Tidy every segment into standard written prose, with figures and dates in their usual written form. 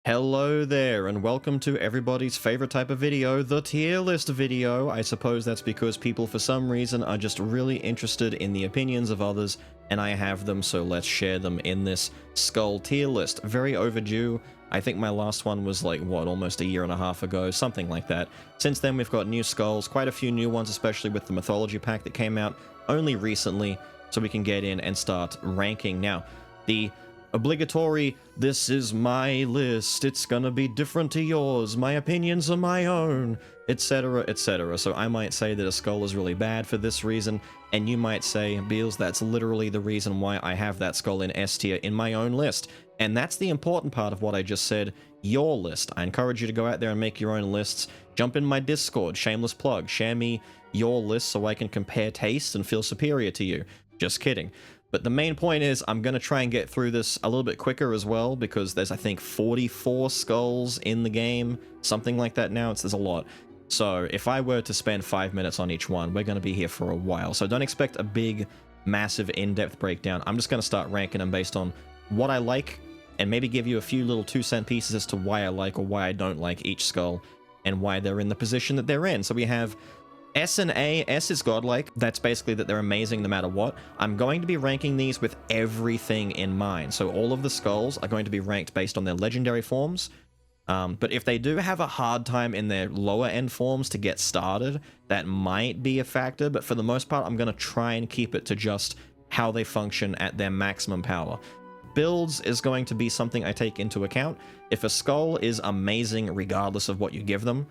Hello there, and welcome to everybody's favorite type of video, the tier list video. I suppose that's because people for some reason are just really interested in the opinions of others, and I have them, so let's share them in this Skul tier list. Very overdue. I think my last one was like, what, almost a year and a half ago, something like that. Since then we've got new Skuls, quite a few new ones, especially with the Mythology pack that came out only recently, so we can get in and start ranking. Now, the obligatory, this is my list, it's gonna be different to yours, my opinions are my own, etc, etc. So I might say that a Skul is really bad for this reason, and you might say, Beelz, that's literally the reason why I have that Skul in S tier in my own list. And that's the important part of what I just said, your list. I encourage you to go out there and make your own lists. Jump in my Discord, shameless plug, share me your list so I can compare taste and feel superior to you. Just kidding. But the main point is, I'm going to try and get through this a little bit quicker as well, because there's, I think, 44 Skuls in the game, something like that now. There's a lot. So if I were to spend 5 minutes on each one, we're going to be here for a while. So don't expect a big, massive, in-depth breakdown. I'm just going to start ranking them based on what I like, and maybe give you a few little 2-cent pieces as to why I like or why I don't like each Skul, and why they're in the position that they're in. So we have S and A. S is godlike. That's basically that they're amazing no matter what. I'm going to be ranking these with everything in mind. So all of the Skuls are going to be ranked based on their legendary forms. But if they do have a hard time in their lower end forms to get started, that might be a factor. But for the most part, I'm going to try and keep it to just how they function at their maximum power. Builds is going to be something I take into account. If a Skul is amazing regardless of what you give them,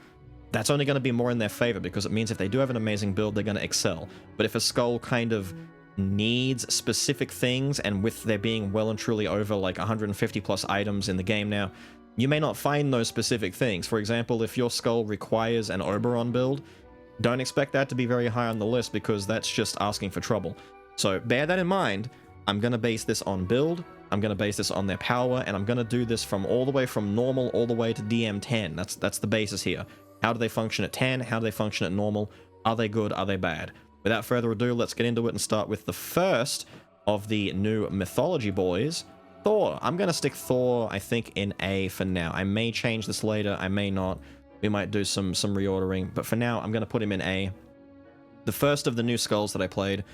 that's only going to be more in their favor, because it means if they do have an amazing build, they're going to excel. But if a Skul kind of needs specific things, and with there being well and truly over like 150 plus items in the game now, you may not find those specific things. For example, if your Skul requires an Oberon build, don't expect that to be very high on the list, because that's just asking for trouble. So bear that in mind. I'm going to base this on build, I'm going to base this on their power, and I'm going to do this from all the way from normal all the way to DM 10. That's the basis here. How do they function at 10? How do they function at normal? Are they good? Are they bad? Without further ado, let's get into it and start with the first of the new Mythology boys, Thor. I'm going to stick Thor, I think, in A for now. I may change this later, I may not. We might do some reordering, but for now, I'm going to put him in A. The first of the new Skuls that I played,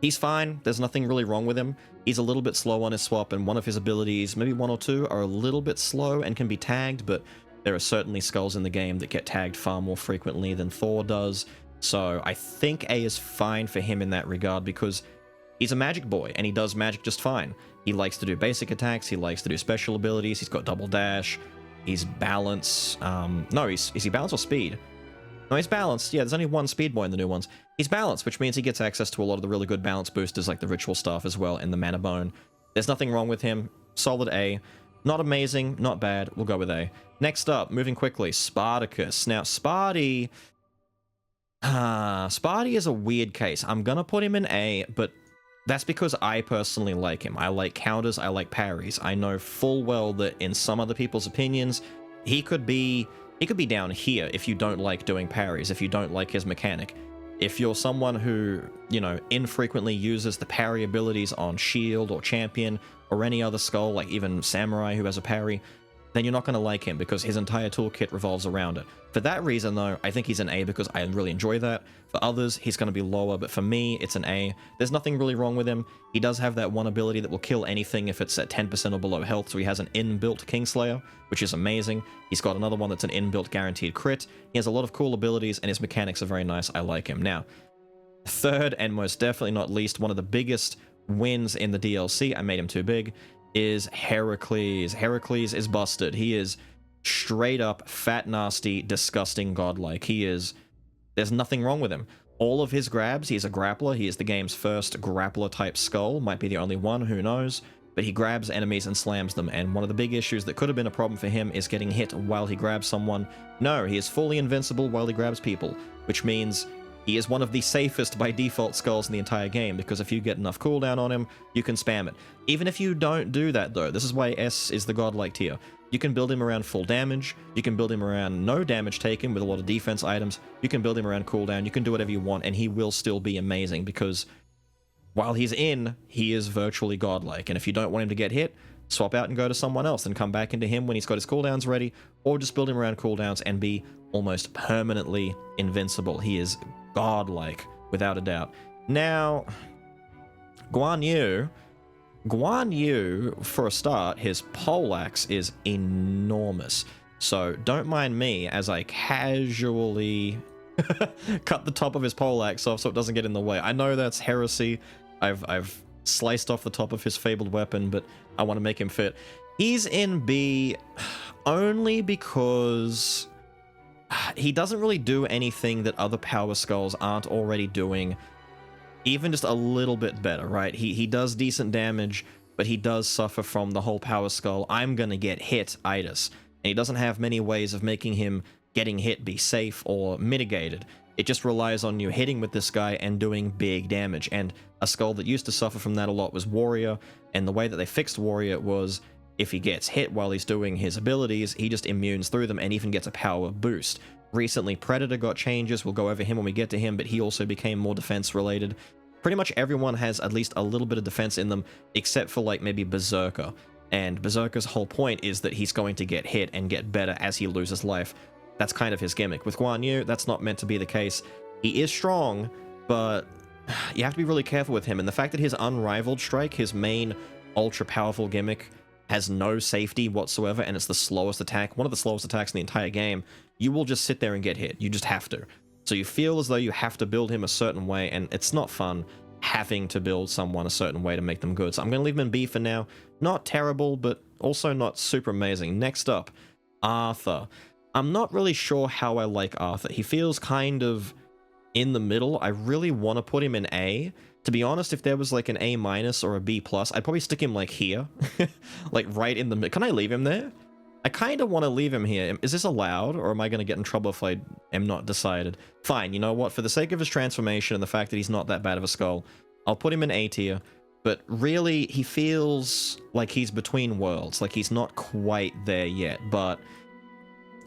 he's fine. There's nothing really wrong with him. He's a little bit slow on his swap, and one of his abilities, maybe one or two, are a little bit slow and can be tagged, but there are certainly Skuls in the game that get tagged far more frequently than Thor does, so I think A is fine for him in that regard, because he's a magic boy, and he does magic just fine. He likes to do basic attacks, he likes to do special abilities, he's got double dash, he's balance, no, is he balance or speed? No, he's balanced. Yeah, there's only one speed boy in the new ones. He's balanced, which means he gets access to a lot of the really good balance boosters like the ritual staff as well and the mana bone. There's nothing wrong with him. Solid A. Not amazing, not bad. We'll go with A. Next up, moving quickly, Spartacus. Now, Sparty is a weird case. I'm gonna put him in A, but that's because I personally like him. I like counters, I like parries. I know full well that in some other people's opinions, he could be down here if you don't like doing parries, if you don't like his mechanic. If you're someone who, you know, infrequently uses the parry abilities on Shield or Champion or any other Skul, like even Samurai who has a parry, then you're not going to like him because his entire toolkit revolves around it. For that reason, though, I think he's an A because I really enjoy that. For others, he's going to be lower, but for me, it's an A. There's nothing really wrong with him. He does have that one ability that will kill anything if it's at 10% or below health, so he has an inbuilt Kingslayer, which is amazing. He's got another one that's an inbuilt guaranteed crit. He has a lot of cool abilities, and his mechanics are very nice. I like him. Now, third, and most definitely not least, one of the biggest wins in the DLC, I made him too big, is Heracles. Heracles is busted. He is straight up fat, nasty, disgusting godlike. He is... There's nothing wrong with him. All of his grabs, he's a grappler. He is the game's first grappler type Skul. Might be the only one, who knows. But he grabs enemies and slams them, and one of the big issues that could have been a problem for him is getting hit while he grabs someone. No, he is fully invincible while he grabs people, which means he is one of the safest by default Skuls in the entire game, because if you get enough cooldown on him, you can spam it. Even if you don't do that, though, this is why S is the godlike tier. You can build him around full damage, you can build him around no damage taken with a lot of defense items, you can build him around cooldown, you can do whatever you want, and he will still be amazing, because while he's in, he is virtually godlike. And if you don't want him to get hit, swap out and go to someone else and come back into him when he's got his cooldowns ready, or just build him around cooldowns and be almost permanently invincible. He is godlike, without a doubt. Now, Guan Yu, for a start, his poleaxe is enormous. So don't mind me as I casually cut the top of his poleaxe off so it doesn't get in the way. I know that's heresy. I've sliced off the top of his fabled weapon, but I want to make him fit. He's in B only because he doesn't really do anything that other power skulls aren't already doing, even just a little bit better, right? He does decent damage, but he does suffer from the whole power skull, I'm gonna get hit-itis. And he doesn't have many ways of making him getting hit be safe or mitigated. It just relies on you hitting with this guy and doing big damage. And a skull that used to suffer from that a lot was Warrior, and the way that they fixed Warrior was if he gets hit while he's doing his abilities, he just immunes through them and even gets a power boost. Recently, Predator got changes, we'll go over him when we get to him, but he also became more defense-related. Pretty much everyone has at least a little bit of defense in them, except for like maybe Berserker. And Berserker's whole point is that he's going to get hit and get better as he loses life. That's kind of his gimmick. With Guan Yu, that's not meant to be the case. He is strong, but you have to be really careful with him. And the fact that his Unrivaled Strike, his main ultra-powerful gimmick, has no safety whatsoever, and it's the slowest attack, one of the slowest attacks in the entire game, you will just sit there and get hit. You just have to. So you feel as though you have to build him a certain way, and it's not fun having to build someone a certain way to make them good. So I'm going to leave him in B for now. Not terrible, but also not super amazing. Next up, Arthur. I'm not really sure how I like Arthur. He feels kind of in the middle. I really want to put him in A. To be honest, if there was like an A- or a B+, I'd probably stick him like here. Like right in the middle. Can I leave him there? I kind of want to leave him here. Is this allowed, or am I going to get in trouble if I am not decided? Fine, you know what? For the sake of his transformation and the fact that he's not that bad of a skull, I'll put him in A tier. But really, he feels like he's between worlds. Like he's not quite there yet, but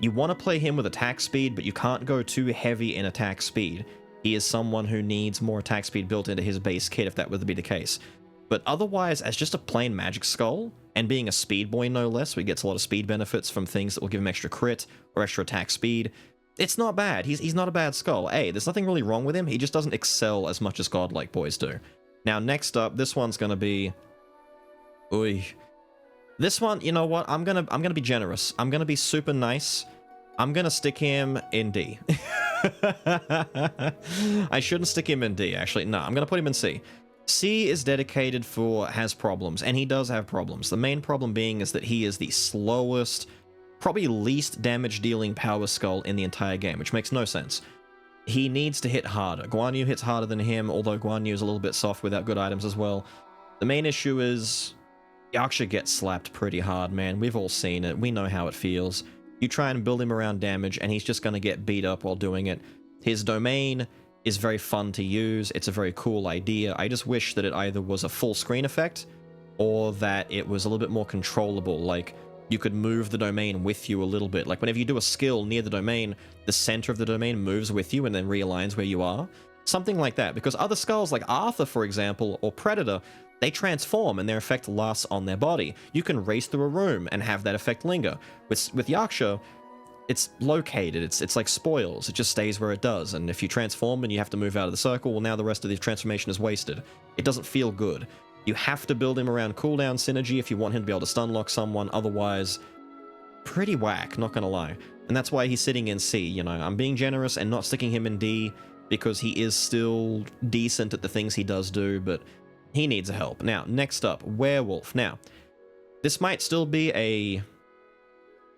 you want to play him with attack speed, but you can't go too heavy in attack speed. He is someone who needs more attack speed built into his base kit if that were to be the case. But otherwise, as just a plain magic skull, and being a speed boy no less, where he gets a lot of speed benefits from things that will give him extra crit or extra attack speed, it's not bad. He's not a bad skull. Hey, there's nothing really wrong with him, he just doesn't excel as much as godlike boys do. Now, next up, this one's gonna be... Oy. This one, you know what? I'm gonna be generous. I'm gonna be super nice. I'm gonna stick him in D. I shouldn't stick him in D, actually. No, I'm gonna put him in C. C is dedicated for has problems, and he does have problems. The main problem being is that he is the slowest, probably least damage-dealing power skull in the entire game, which makes no sense. He needs to hit harder. Guan Yu hits harder than him, although Guan Yu is a little bit soft without good items as well. The main issue is Yaksha gets slapped pretty hard, man. We've all seen it. We know how it feels. You try and build him around damage, and he's just going to get beat up while doing it. His domain is very fun to use. It's a very cool idea. I just wish that it either was a full screen effect, or that it was a little bit more controllable. Like, you could move the domain with you a little bit. Like, whenever you do a skill near the domain, the center of the domain moves with you and then realigns where you are. Something like that. Because other skulls, like Arthur, for example, or Predator, they transform and their effect lasts on their body. You can race through a room and have that effect linger. With Yaksha, it's located. It's like spoils. It just stays where it does. And if you transform and you have to move out of the circle, well, now the rest of the transformation is wasted. It doesn't feel good. You have to build him around cooldown synergy if you want him to be able to stun lock someone. Otherwise, pretty whack, not gonna lie. And that's why he's sitting in C, you know. I'm being generous and not sticking him in D because he is still decent at the things he does do, but he needs help. Now, next up, Werewolf. Now, this might still be a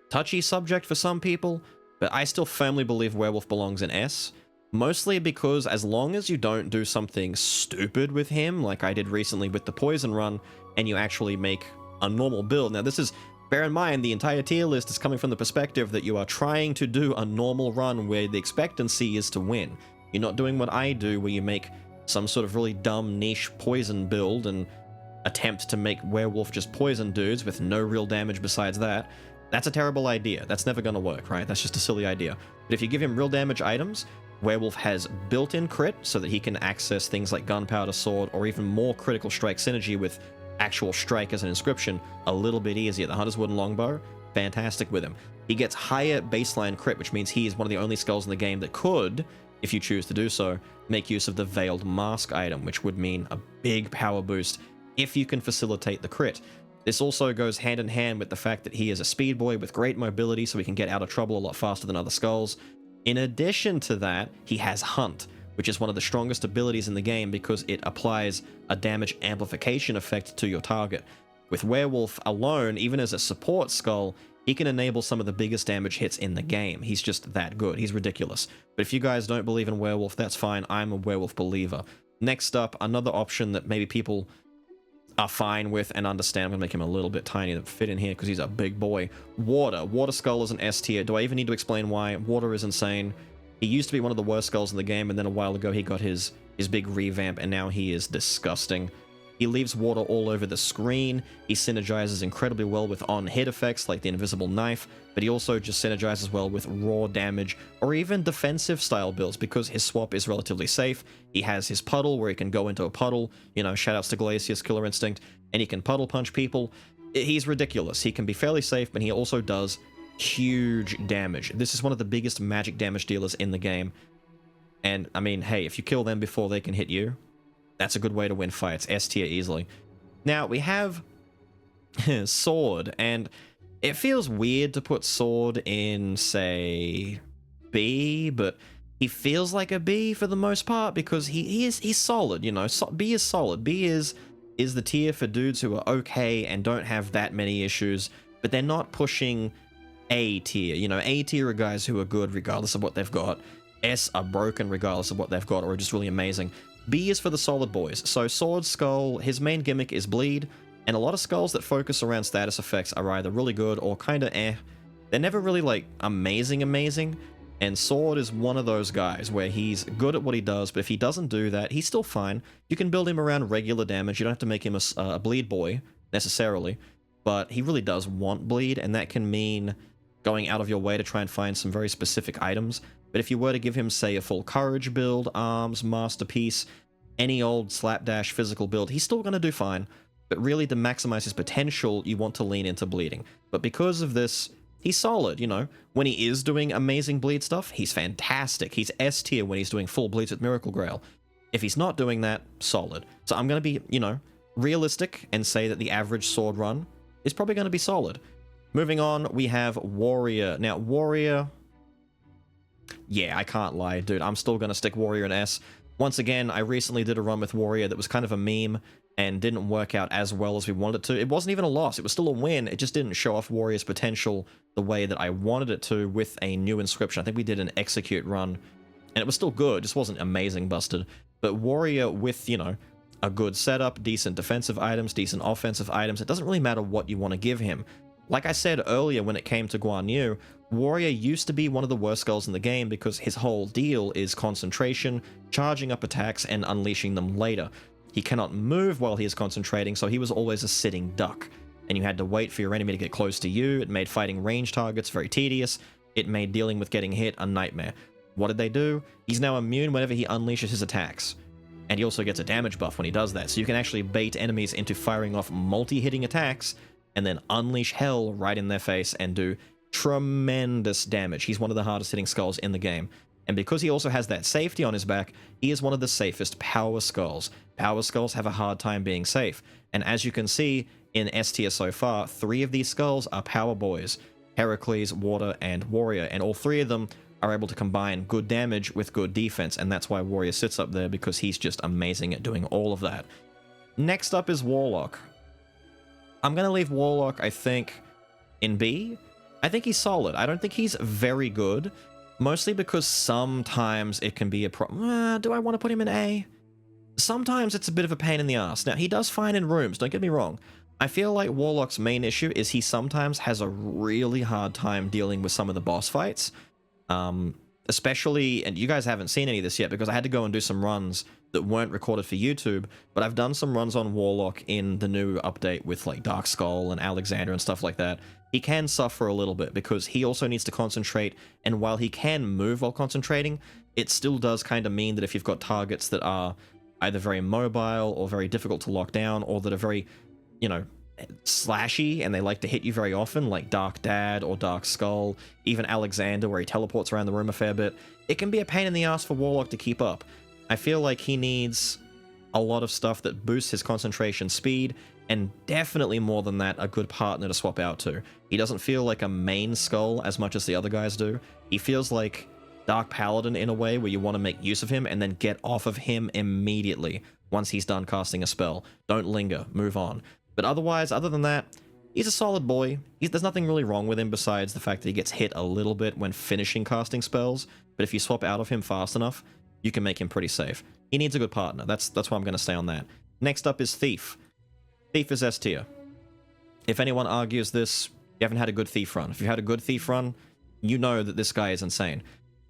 touchy subject for some people, but I still firmly believe Werewolf belongs in S. Mostly because as long as you don't do something stupid with him, like I did recently with the Poison Run, and you actually make a normal build. Now, this is, bear in mind, the entire tier list is coming from the perspective that you are trying to do a normal run where the expectancy is to win. You're not doing what I do, where you make some sort of really dumb niche poison build and attempt to make Werewolf just poison dudes with no real damage besides that. That's a terrible idea. That's never going to work, right? That's just a silly idea. But if you give him real damage items, Werewolf has built-in crit so that he can access things like Gunpowder Sword or even more critical strike synergy with actual strike as an inscription a little bit easier. The Hunter's Wooden Longbow, fantastic with him. He gets higher baseline crit, which means he is one of the only skulls in the game that could, if you choose to do so, make use of the Veiled Mask item, which would mean a big power boost if you can facilitate the crit. This also goes hand in hand with the fact that he is a speed boy with great mobility, so he can get out of trouble a lot faster than other skulls. In addition to that, he has Hunt, which is one of the strongest abilities in the game because it applies a damage amplification effect to your target. With Werewolf alone, even as a support skull, he can enable some of the biggest damage hits in the game. He's just that good. He's ridiculous. But if you guys don't believe in Werewolf, that's fine. I'm a Werewolf believer. Next up, another option that maybe people are fine with and understand. I'm going to make him a little bit tiny to fit in here because he's a big boy. Water. Water Skull is an S tier. Do I even need to explain why? Water is insane. He used to be one of the worst skulls in the game, and then a while ago he got his big revamp, and now he is disgusting. He leaves water all over the screen. He synergizes incredibly well with on-hit effects like the Invisible Knife, but he also just synergizes well with raw damage or even defensive style builds because his swap is relatively safe. He has his puddle where he can go into a puddle, you know, shoutouts to Glacius, Killer Instinct, and he can puddle punch people. He's ridiculous. He can be fairly safe, but he also does huge damage. This is one of the biggest magic damage dealers in the game. And, I mean, hey, if you kill them before they can hit you, that's a good way to win fights. S tier easily. Now, we have Sword, and it feels weird to put Sword in, say, B, but he feels like a B for the most part because he's solid, you know. B is solid. B is the tier for dudes who are okay and don't have that many issues, but they're not pushing A tier. You know, A tier are guys who are good regardless of what they've got. S are broken regardless of what they've got or are just really amazing. B is for the solid boys. So Sword Skull, his main gimmick is bleed, and a lot of skulls that focus around status effects are either really good or kinda eh. They're never really like amazing, and Sword is one of those guys where he's good at what he does, but if he doesn't do that, he's still fine. You can build him around regular damage. You don't have to make him a bleed boy, necessarily, but he really does want bleed, and that can mean going out of your way to try and find some very specific items. But if you were to give him, say, a full courage build, arms, masterpiece, any old slapdash physical build, he's still going to do fine. But really, to maximize his potential, you want to lean into bleeding. But because of this, he's solid, you know. When he is doing amazing bleed stuff, he's fantastic. He's S tier when he's doing full bleeds with Miracle Grail. If he's not doing that, solid. So I'm going to be, you know, realistic and say that the average Sword run is probably going to be solid. Moving on, we have Warrior. Now, Warrior... yeah, I can't lie, dude. I'm still going to stick Warrior in S. Once again, I recently did a run with Warrior that was kind of a meme and didn't work out as well as we wanted it to. It wasn't even a loss. It was still a win. It just didn't show off Warrior's potential the way that I wanted it to with a new inscription. I think we did an Execute run, and it was still good. It just wasn't amazing busted. But Warrior with, you know, a good setup, decent defensive items, decent offensive items, it doesn't really matter what you want to give him. Like I said earlier when it came to Guan Yu, Warrior used to be one of the worst skulls in the game because his whole deal is concentration, charging up attacks, and unleashing them later. He cannot move while he is concentrating, so he was always a sitting duck, and you had to wait for your enemy to get close to you. It made fighting range targets very tedious. It made dealing with getting hit a nightmare. What did they do? He's now immune whenever he unleashes his attacks, and he also gets a damage buff when he does that, so you can actually bait enemies into firing off multi-hitting attacks and then unleash hell right in their face and do tremendous damage. He's one of the hardest hitting skulls in the game. And because he also has that safety on his back, he is one of the safest power skulls. Power skulls have a hard time being safe. And as you can see in S tier so far, 3 of these skulls are power boys. Heracles, Water, and Warrior. And all 3 of them are able to combine good damage with good defense. And that's why Warrior sits up there, because he's just amazing at doing all of that. Next up is Warlock. I'm going to leave Warlock, I think, in B. I think he's solid. I don't think he's very good, mostly because sometimes it can be a problem. Do I want to put him in A? Sometimes it's a bit of a pain in the ass. Now, he does fine in rooms, don't get me wrong. I feel like Warlock's main issue is he sometimes has a really hard time dealing with some of the boss fights. Especially, and you guys haven't seen any of this yet because I had to go and do some runs that weren't recorded for YouTube, but I've done some runs on Warlock in the new update with like Dark Skull and Alexander and stuff like that. He can suffer a little bit because he also needs to concentrate, and while he can move while concentrating, it still does kind of mean that if you've got targets that are either very mobile or very difficult to lock down, or that are very, you know, slashy and they like to hit you very often, like Dark Dad or Dark Skull, even Alexander where he teleports around the room a fair bit, it can be a pain in the ass for Warlock to keep up. I feel like he needs a lot of stuff that boosts his concentration speed, and definitely more than that, a good partner to swap out to. He doesn't feel like a main Skull as much as the other guys do. He feels like Dark Paladin in a way where you want to make use of him and then get off of him immediately once he's done casting a spell. Don't linger, move on. But otherwise, other than that, he's a solid boy. There's nothing really wrong with him besides the fact that he gets hit a little bit when finishing casting spells, but if you swap out of him fast enough, you can make him pretty safe. He needs a good partner. That's why I'm going to stay on that. Next up is Thief. Thief is S tier. If anyone argues this, you haven't had a good Thief run. If you've had a good Thief run, you know that this guy is insane.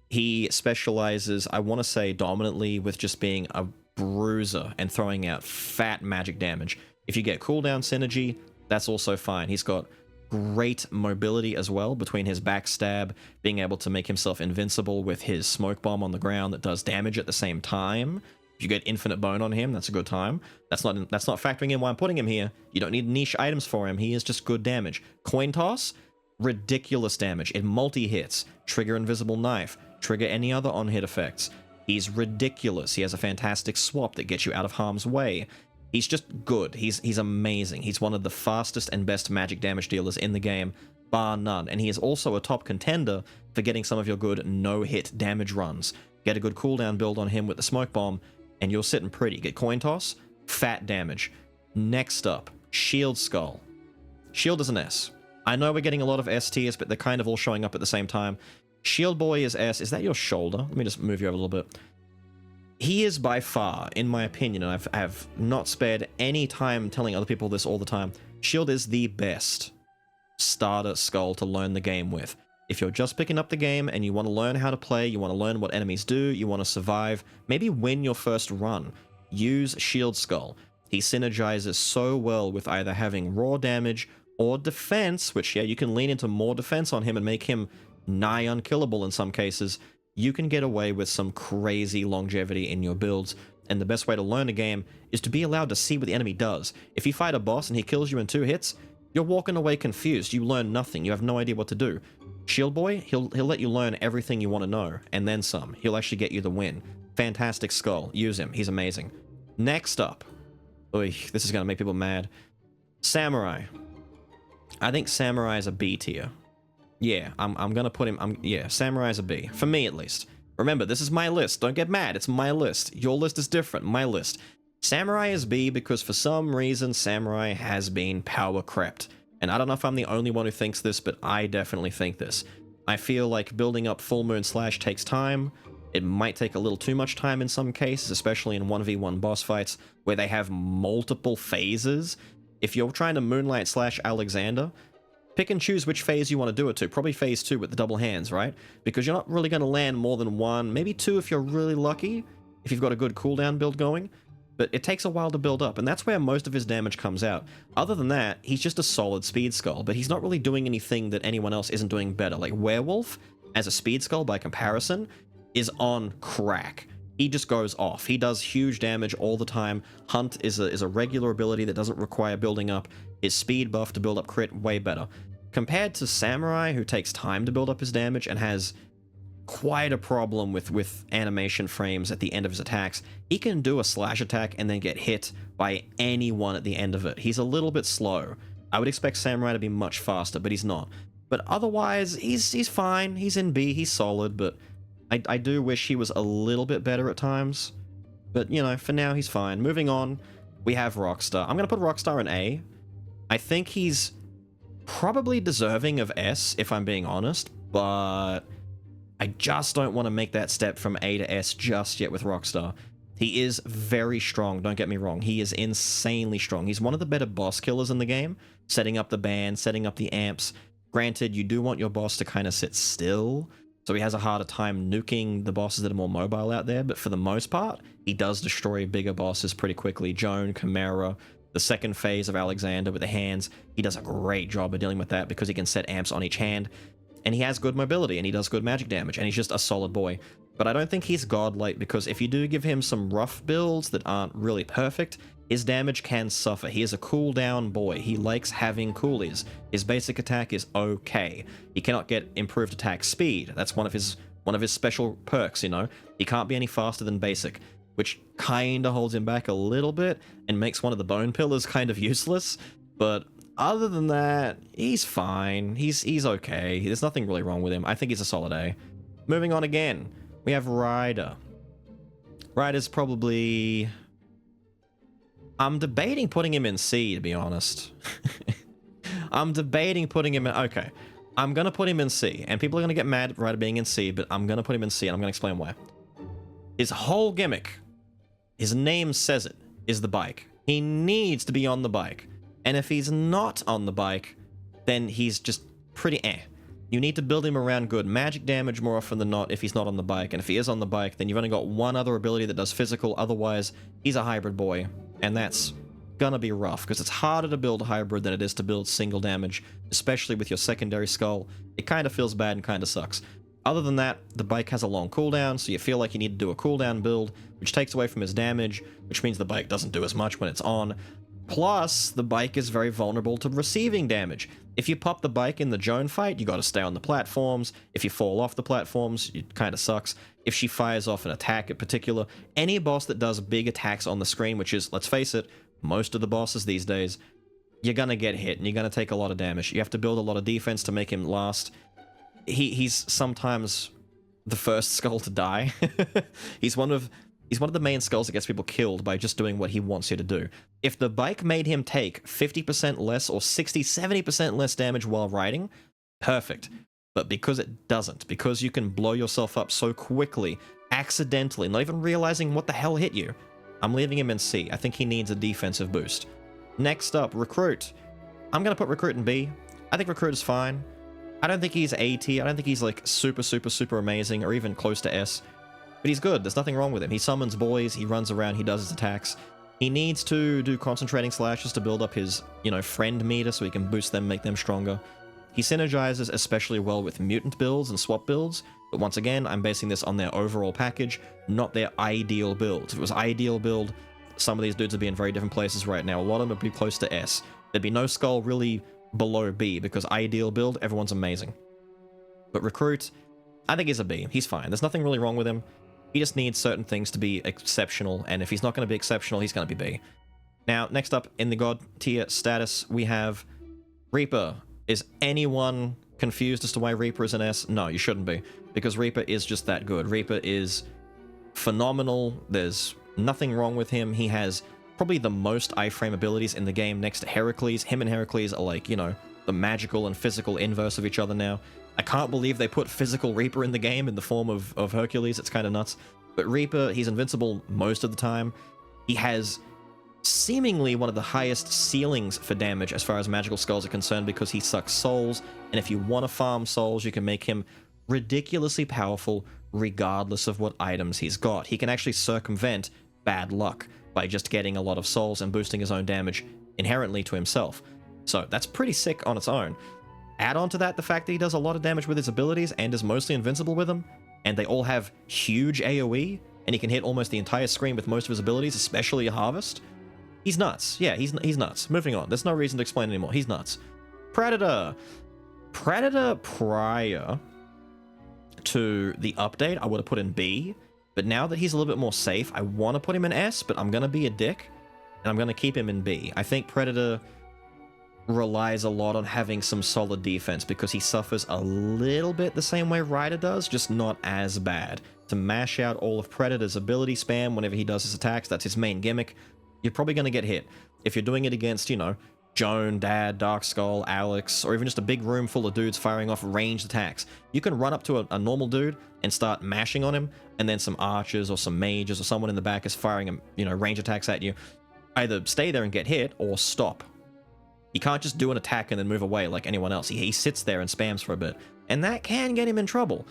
He specializes, I want to say, dominantly with just being a bruiser and throwing out fat magic damage. If you get cooldown synergy, that's also fine. He's got great mobility as well between his backstab, being able to make himself invincible with his smoke bomb on the ground that does damage at the same time. If you get infinite bone on him, that's a good time. That's not factoring in why I'm putting him here. You don't need niche items for him. He is just good damage. Coin toss, ridiculous damage. It multi-hits. Trigger invisible knife. Trigger any other on-hit effects. He's ridiculous. He has a fantastic swap that gets you out of harm's way. He's just good. He's amazing. He's one of the fastest and best magic damage dealers in the game, bar none. And he is also a top contender for getting some of your good no-hit damage runs. Get a good cooldown build on him with the smoke bomb, and you're sitting pretty. Get coin toss, fat damage. Next up, Shield Skull. Shield is an S. I know we're getting a lot of S tiers, but they're kind of all showing up at the same time. Shield Boy is S. Is that your shoulder? Let me just move you over a little bit. He is by far, in my opinion, and I have not spared any time telling other people this all the time, Shield is the best starter skull to learn the game with. If you're just picking up the game and you want to learn how to play, you want to learn what enemies do, you want to survive, maybe win your first run, use Shield Skull. He synergizes so well with either having raw damage or defense, which, yeah, you can lean into more defense on him and make him nigh unkillable in some cases. You can get away with some crazy longevity in your builds, and the best way to learn a game is to be allowed to see what the enemy does. If you fight a boss and he kills you in 2 hits, you're walking away confused. You learn nothing. You have no idea what to do. Shield Boy, he'll let you learn everything you want to know, and then some. He'll actually get you the win. Fantastic skull. Use him. He's amazing. Next up. Oy, this is going to make people mad. Samurai. I think Samurai is a B tier. Yeah, I'm gonna put him, yeah, Samurai is a B. For me, at least. Remember, this is my list. Don't get mad. It's my list. Your list is different. My list. Samurai is B because for some reason, Samurai has been power crept. And I don't know if I'm the only one who thinks this, but I definitely think this. I feel like building up Full Moon Slash takes time. It might take a little too much time in some cases, especially in 1v1 boss fights, where they have multiple phases. If you're trying to Moonlight Slash Alexander, pick and choose which phase you want to do it to. Probably phase 2 with the double hands, right? Because you're not really going to land more than 1, maybe 2 if you're really lucky, if you've got a good cooldown build going. But it takes a while to build up, and that's where most of his damage comes out. Other than that, he's just a solid speed skull, but he's not really doing anything that anyone else isn't doing better. Like Werewolf, as a speed skull by comparison, is on crack. He just goes off. He does huge damage all the time. Hunt is a regular ability that doesn't require building up. His speed buff to build up crit, way better. Compared to Samurai, who takes time to build up his damage and has quite a problem with animation frames at the end of his attacks, he can do a slash attack and then get hit by anyone at the end of it. He's a little bit slow. I would expect Samurai to be much faster, but he's not. But otherwise, he's fine. He's in B, he's solid, but I do wish he was a little bit better at times. But, you know, for now, he's fine. Moving on, we have Rockstar. I'm going to put Rockstar in A. I think he's probably deserving of S, if I'm being honest, but I just don't want to make that step from A to S just yet with Rockstar. He is very strong, don't get me wrong. He is insanely strong. He's one of the better boss killers in the game, setting up the band, setting up the amps. Granted, you do want your boss to kind of sit still, so he has a harder time nuking the bosses that are more mobile out there, but for the most part, he does destroy bigger bosses pretty quickly. Joan, Chimera, the second phase of Alexander with the hands, he does a great job of dealing with that because he can set amps on each hand, and he has good mobility, and he does good magic damage, and he's just a solid boy. But I don't think he's godlike, because if you do give him some rough builds that aren't really perfect, his damage can suffer. He is a cooldown boy. He likes having coolies. His basic attack is okay. He cannot get improved attack speed. That's one of his special perks, you know? He can't be any faster than basic, which kinda holds him back a little bit and makes one of the bone pillars kind of useless. But other than that, he's fine. He's okay. There's nothing really wrong with him. I think he's a solid A. Moving on again, we have Ryder. Ryder's probably... I'm debating putting him in C, to be honest. I'm debating putting him in... Okay, I'm going to put him in C, and people are going to get mad at Ryder being in C, but I'm going to put him in C, and I'm going to explain why. His whole gimmick, his name says it, is the bike. He needs to be on the bike. And if he's not on the bike, then he's just pretty eh. You need to build him around good magic damage more often than not if he's not on the bike. And if he is on the bike, then you've only got one other ability that does physical. Otherwise, he's a hybrid boy. And that's gonna be rough, because it's harder to build a hybrid than it is to build single damage, especially with your secondary skull. It kind of feels bad and kind of sucks. Other than that, the bike has a long cooldown, so you feel like you need to do a cooldown build, which takes away from his damage, which means the bike doesn't do as much when it's on. Plus, the bike is very vulnerable to receiving damage. If you pop the bike in the Joan fight, you gotta stay on the platforms. If you fall off the platforms, it kinda sucks. If she fires off an attack in particular, any boss that does big attacks on the screen, which is, let's face it, most of the bosses these days, you're gonna get hit and you're gonna take a lot of damage. You have to build a lot of defense to make him last. He's sometimes the first skull to die. He's one of the main skulls that gets people killed by just doing what he wants you to do. If the bike made him take 50% less or 60, 70% less damage while riding, perfect. But because it doesn't, because you can blow yourself up so quickly, accidentally, not even realizing what the hell hit you, I'm leaving him in C. I think he needs a defensive boost. Next up, Recruit. I'm going to put Recruit in B. I think Recruit is fine. I don't think he's A tier. I don't think he's like super, super, super amazing or even close to S. But he's good. There's nothing wrong with him. He summons boys. He runs around. He does his attacks. He needs to do concentrating slashes to build up his, friend meter so he can boost them, make them stronger. He synergizes especially well with mutant builds and swap builds. But once again, I'm basing this on their overall package, not their ideal build. If it was ideal build, some of these dudes would be in very different places right now. A lot of them would be close to S. There'd be no Skull really below B, because ideal build, everyone's amazing. But Recruit, I think he's a B. He's fine. There's nothing really wrong with him. He just needs certain things to be exceptional, and if he's not going to be exceptional, he's going to be B. Now, next up in the God tier status, we have Reaper. Is anyone confused as to why Reaper is an S? No, you shouldn't be, because Reaper is just that good. Reaper is phenomenal. There's nothing wrong with him. He has probably the most iframe abilities in the game next to Heracles. Him and Heracles are like, the magical and physical inverse of each other now. I can't believe they put physical Reaper in the game in the form of Hercules. It's kind of nuts. But Reaper, he's invincible most of the time. He has seemingly one of the highest ceilings for damage as far as magical skulls are concerned, because he sucks souls, and if you want to farm souls, you can make him ridiculously powerful regardless of what items he's got. He can actually circumvent bad luck by just getting a lot of souls and boosting his own damage inherently to himself. So that's pretty sick on its own. Add on to that the fact that he does a lot of damage with his abilities and is mostly invincible with them, and they all have huge AoE, and he can hit almost the entire screen with most of his abilities, especially a Harvest. He's nuts. Yeah, he's nuts. Moving on. There's no reason to explain anymore. He's nuts. Predator. Predator prior to the update, I would have put in B, but now that he's a little bit more safe, I want to put him in S, but I'm going to be a dick, and I'm going to keep him in B. I think Predator relies a lot on having some solid defense, because he suffers a little bit the same way Ryder does, just not as bad. To mash out all of Predator's ability spam whenever he does his attacks, that's his main gimmick. You're probably going to get hit. If you're doing it against, Joan, Dad, Dark Skull, Alex, or even just a big room full of dudes firing off ranged attacks, you can run up to a normal dude and start mashing on him, and then some archers or some mages or someone in the back is firing, range attacks at you. Either stay there and get hit, or stop. You can't just do an attack and then move away like anyone else. He sits there and spams for a bit, and that can get him in trouble.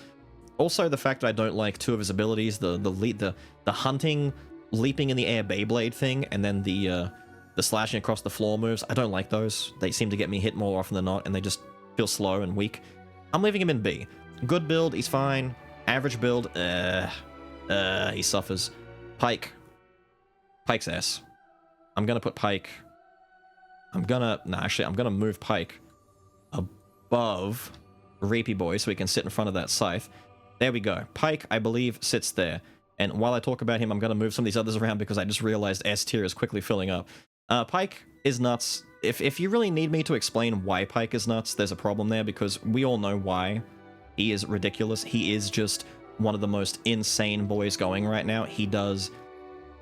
Also, the fact that I don't like two of his abilities, the hunting, leaping in the air Beyblade thing, and then the slashing across the floor moves. I don't like those. They seem to get me hit more often than not, and they just feel slow and weak. I'm leaving him in B. Good build, he's fine. Average build, he suffers. Pike. Pike's S. I'm gonna put Pike. I'm gonna move Pike above Reapy Boy so he can sit in front of that scythe. There we go. Pike, I believe, sits there. And while I talk about him, I'm gonna move some of these others around because I just realized S tier is quickly filling up. Pike is nuts. If you really need me to explain why Pike is nuts, there's a problem there because we all know why. He is ridiculous. He is just one of the most insane boys going right now. He does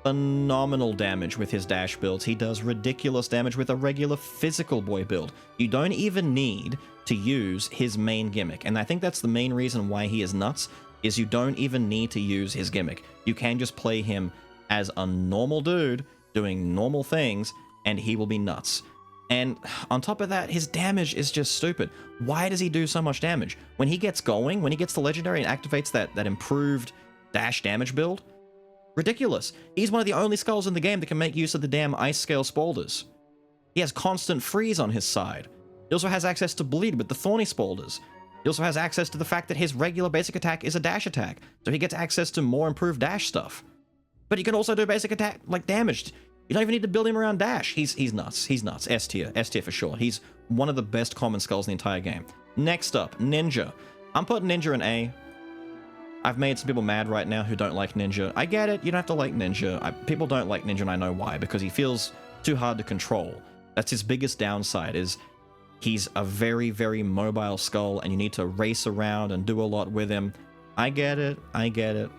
phenomenal damage with his dash builds. He does ridiculous damage with a regular physical boy build. You don't even need to use his main gimmick, and I think that's the main reason why he is nuts, is you don't even need to use his gimmick. You can just play him as a normal dude doing normal things, and he will be nuts. And on top of that, his damage is just stupid. Why does he do so much damage? When he gets going, when he gets the legendary and activates that improved dash damage build, ridiculous. He's one of the only skulls in the game that can make use of the damn ice scale spaulders. He has constant freeze on his side. He also has access to bleed with the thorny spaulders. He also has access to the fact that his regular basic attack is a dash attack, so he gets access to more improved dash stuff. But he can also do basic attack, like damage. You don't even need to build him around dash. He's nuts. He's nuts. S tier. S tier for sure. He's one of the best common skulls in the entire game. Next up, Ninja. I'm putting Ninja in A. I've made some people mad right now who don't like Ninja. I get it. You don't have to like Ninja. People don't like Ninja, and I know why. Because he feels too hard to control. That's his biggest downside, is he's a very, very mobile skull, and you need to race around and do a lot with him. I get it. I get it.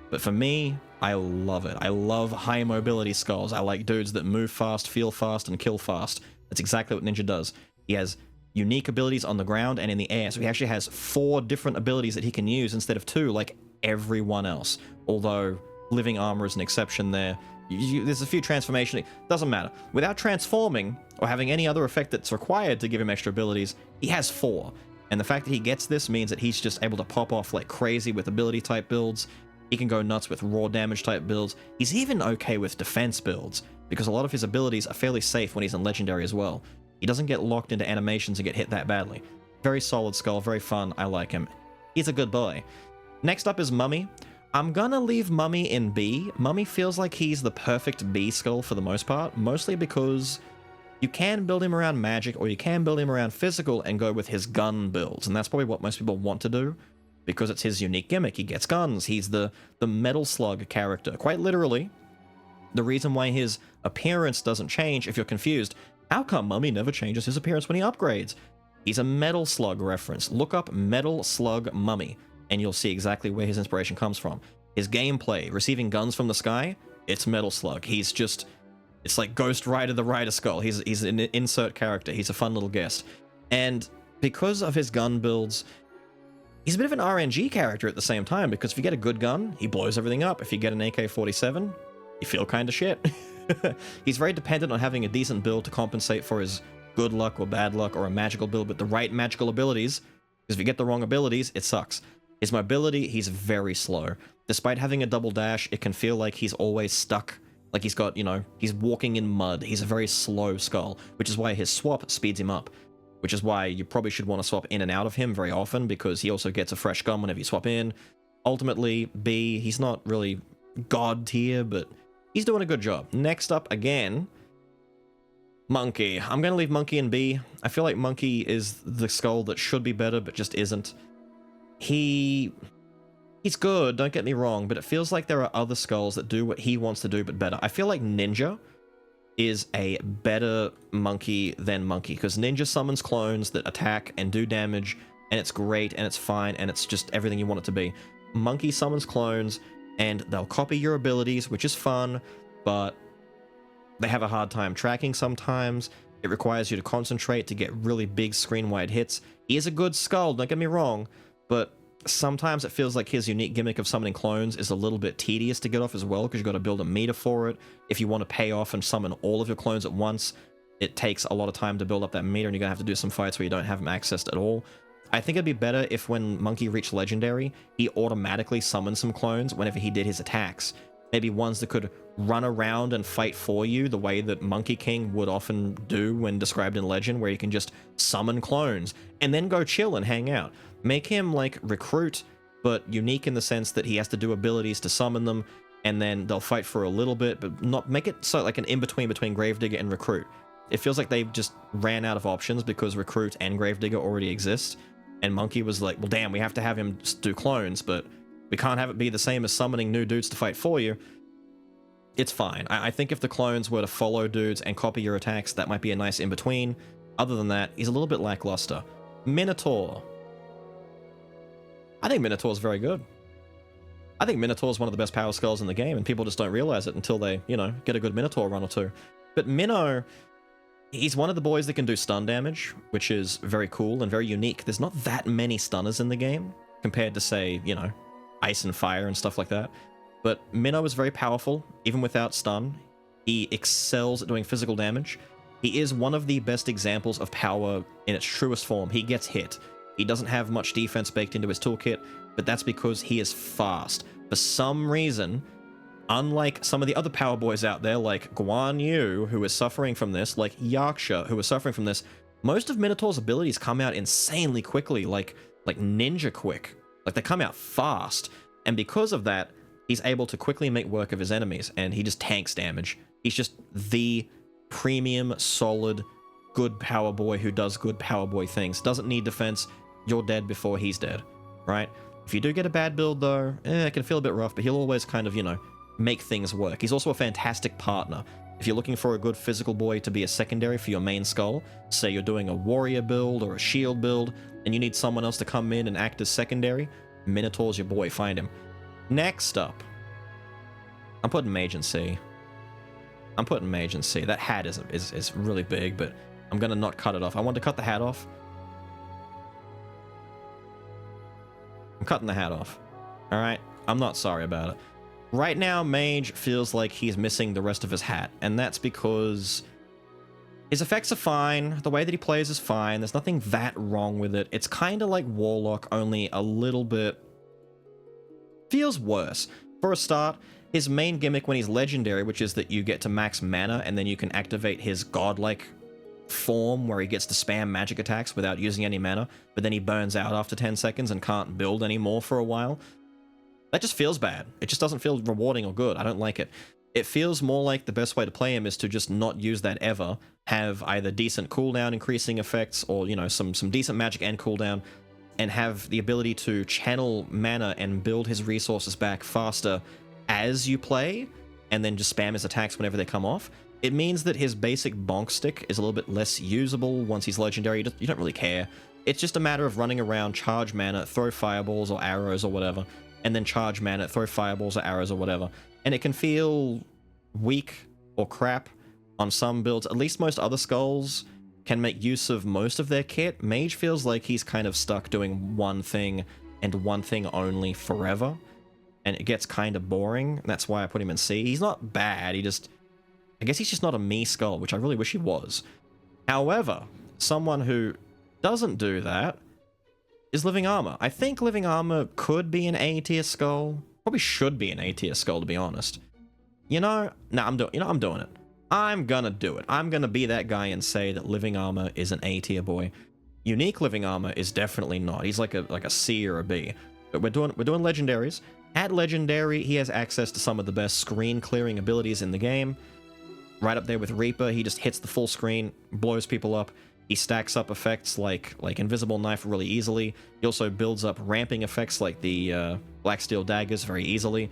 But for me, I love it. I love high mobility skulls. I like dudes that move fast, feel fast, and kill fast. That's exactly what Ninja does. He has unique abilities on the ground and in the air, so he actually has 4 different abilities that he can use instead of 2 like everyone else. Although Living Armour is an exception there. There's a few transformation. It doesn't matter. Without transforming or having any other effect that's required to give him extra abilities, he has 4. And the fact that he gets this means that he's just able to pop off like crazy with ability type builds. He can go nuts with raw damage type builds. He's even okay with defense builds, because a lot of his abilities are fairly safe when he's in Legendary as well. He doesn't get locked into animations and get hit that badly. Very solid skull, very fun, I like him. He's a good boy. Next up is Mummy. I'm gonna leave Mummy in B. Mummy feels like he's the perfect B skull for the most part, mostly because you can build him around magic, or you can build him around physical and go with his gun builds, and that's probably what most people want to do. Because it's his unique gimmick. He gets guns. He's the metal slug character. Quite literally, the reason why his appearance doesn't change, if you're confused, how come Mummy never changes his appearance when he upgrades? He's a metal slug reference. Look up metal slug Mummy, and you'll see exactly where his inspiration comes from. His gameplay, receiving guns from the sky, it's metal slug. He's just, it's like Ghost Rider the Rider Skull. He's an insert character. He's a fun little guest. And because of his gun builds, he's a bit of an RNG character at the same time, because if you get a good gun, he blows everything up. If you get an AK-47, you feel kind of shit. He's very dependent on having a decent build to compensate for his good luck or bad luck, or a magical build with the right magical abilities, because if you get the wrong abilities, it sucks. His mobility, he's very slow. Despite having a double dash, it can feel like he's always stuck. Like he's got, he's walking in mud. He's a very slow skull, which is why his swap speeds him up. Which is why you probably should want to swap in and out of him very often, because he also gets a fresh gun whenever you swap in. Ultimately, B, he's not really god tier, but he's doing a good job. Next up, again, Monkey. I'm going to leave Monkey in B. I feel like Monkey is the skull that should be better, but just isn't. He's good, don't get me wrong, but it feels like there are other skulls that do what he wants to do, but better. I feel like Ninja is a better Monkey than Monkey, because Ninja summons clones that attack and do damage, and it's great, and it's fine, and it's just everything you want it to be. Monkey summons clones, and they'll copy your abilities, which is fun, but they have a hard time tracking sometimes. It requires you to concentrate to get really big screen-wide hits. He is a good skull, don't get me wrong, but sometimes it feels like his unique gimmick of summoning clones is a little bit tedious to get off as well, because you've got to build a meter for it. If you want to pay off and summon all of your clones at once, it takes a lot of time to build up that meter, and you're going to have to do some fights where you don't have them accessed at all. I think it'd be better if when Monkey reached Legendary, he automatically summoned some clones whenever he did his attacks. Maybe ones that could run around and fight for you the way that Monkey King would often do when described in Legend, where he can just summon clones and then go chill and hang out. Make him like Recruit, but unique in the sense that he has to do abilities to summon them, and then they'll fight for a little bit, but not make it so like an in-between between Gravedigger and Recruit. It feels like they just ran out of options because Recruit and Gravedigger already exist, and Monkey was like, well damn, we have to have him just do clones, but we can't have it be the same as summoning new dudes to fight for you. It's fine. I think if the clones were to follow dudes and copy your attacks, that might be a nice in-between. Other than that, he's a little bit lackluster. Minotaur. I think Minotaur's very good. I think Minotaur's one of the best power skulls in the game, and people just don't realize it until they, you know, get a good Minotaur run or two. But Minnow, he's one of the boys that can do stun damage, which is very cool and very unique. There's not that many stunners in the game, compared to, say, you know, Ice and Fire and stuff like that. But Minnow is very powerful, even without stun. He excels at doing physical damage. He is one of the best examples of power in its truest form. He gets hit. He doesn't have much defense baked into his toolkit, but that's because he is fast. For some reason, unlike some of the other power boys out there, like Guan Yu, who is suffering from this, like Yaksha, who is suffering from this, most of Minotaur's abilities come out insanely quickly, like ninja quick. Like, they come out fast. And because of that, he's able to quickly make work of his enemies, and he just tanks damage. He's just the premium, solid, good power boy who does good power boy things. Doesn't need defense. You're dead before he's dead, right? If you do get a bad build, though, it can feel a bit rough, but he'll always kind of, you know, make things work. He's also a fantastic partner. If you're looking for a good physical boy to be a secondary for your main skull, say you're doing a warrior build or a shield build, and you need someone else to come in and act as secondary, Minotaur's your boy, find him. Next up, I'm putting Mage in C. I'm putting Mage in C. That hat is really big, but I'm gonna not cut it off. I want to cut the hat off. I'm cutting the hat off. Alright? I'm not sorry about it. Right now, Mage feels like he's missing the rest of his hat, and that's because his effects are fine, the way that he plays is fine, there's nothing that wrong with it. It's kind of like Warlock, only a little bit feels worse. For a start, his main gimmick when he's legendary, which is that you get to max mana and then you can activate his godlike form where he gets to spam magic attacks without using any mana, but then he burns out after 10 seconds and can't build anymore for a while. That just feels bad. It just doesn't feel rewarding or good. I don't like it. It feels more like the best way to play him is to just not use that ever, have either decent cooldown increasing effects or, you know, some decent magic and cooldown, and have the ability to channel mana and build his resources back faster as you play, and then just spam his attacks whenever they come off. It means that his basic bonk stick is a little bit less usable once he's legendary. You don't really care. It's just a matter of running around, charge mana, throw fireballs or arrows or whatever, and then charge mana, throw fireballs or arrows or whatever. And it can feel weak or crap on some builds. At least most other skulls can make use of most of their kit. Mage feels like he's kind of stuck doing one thing and one thing only forever, and it gets kind of boring. That's why I put him in C. He's not bad, I guess he's just not a me skull, which I really wish he was. However, someone who doesn't do that is Living Armour. I think Living Armour could be an A tier skull. Probably should be an A tier skull, to be honest. You know, I'm doing it. I'm gonna do it. I'm gonna be that guy and say that Living Armour is an A tier boy. Unique Living Armour is definitely not. He's like a C or a B. But we're doing legendaries. At legendary, he has access to some of the best screen clearing abilities in the game. Right up there with Reaper, he just hits the full screen, blows people up. He stacks up effects like Invisible Knife really easily. He also builds up ramping effects like the Black Steel Daggers very easily.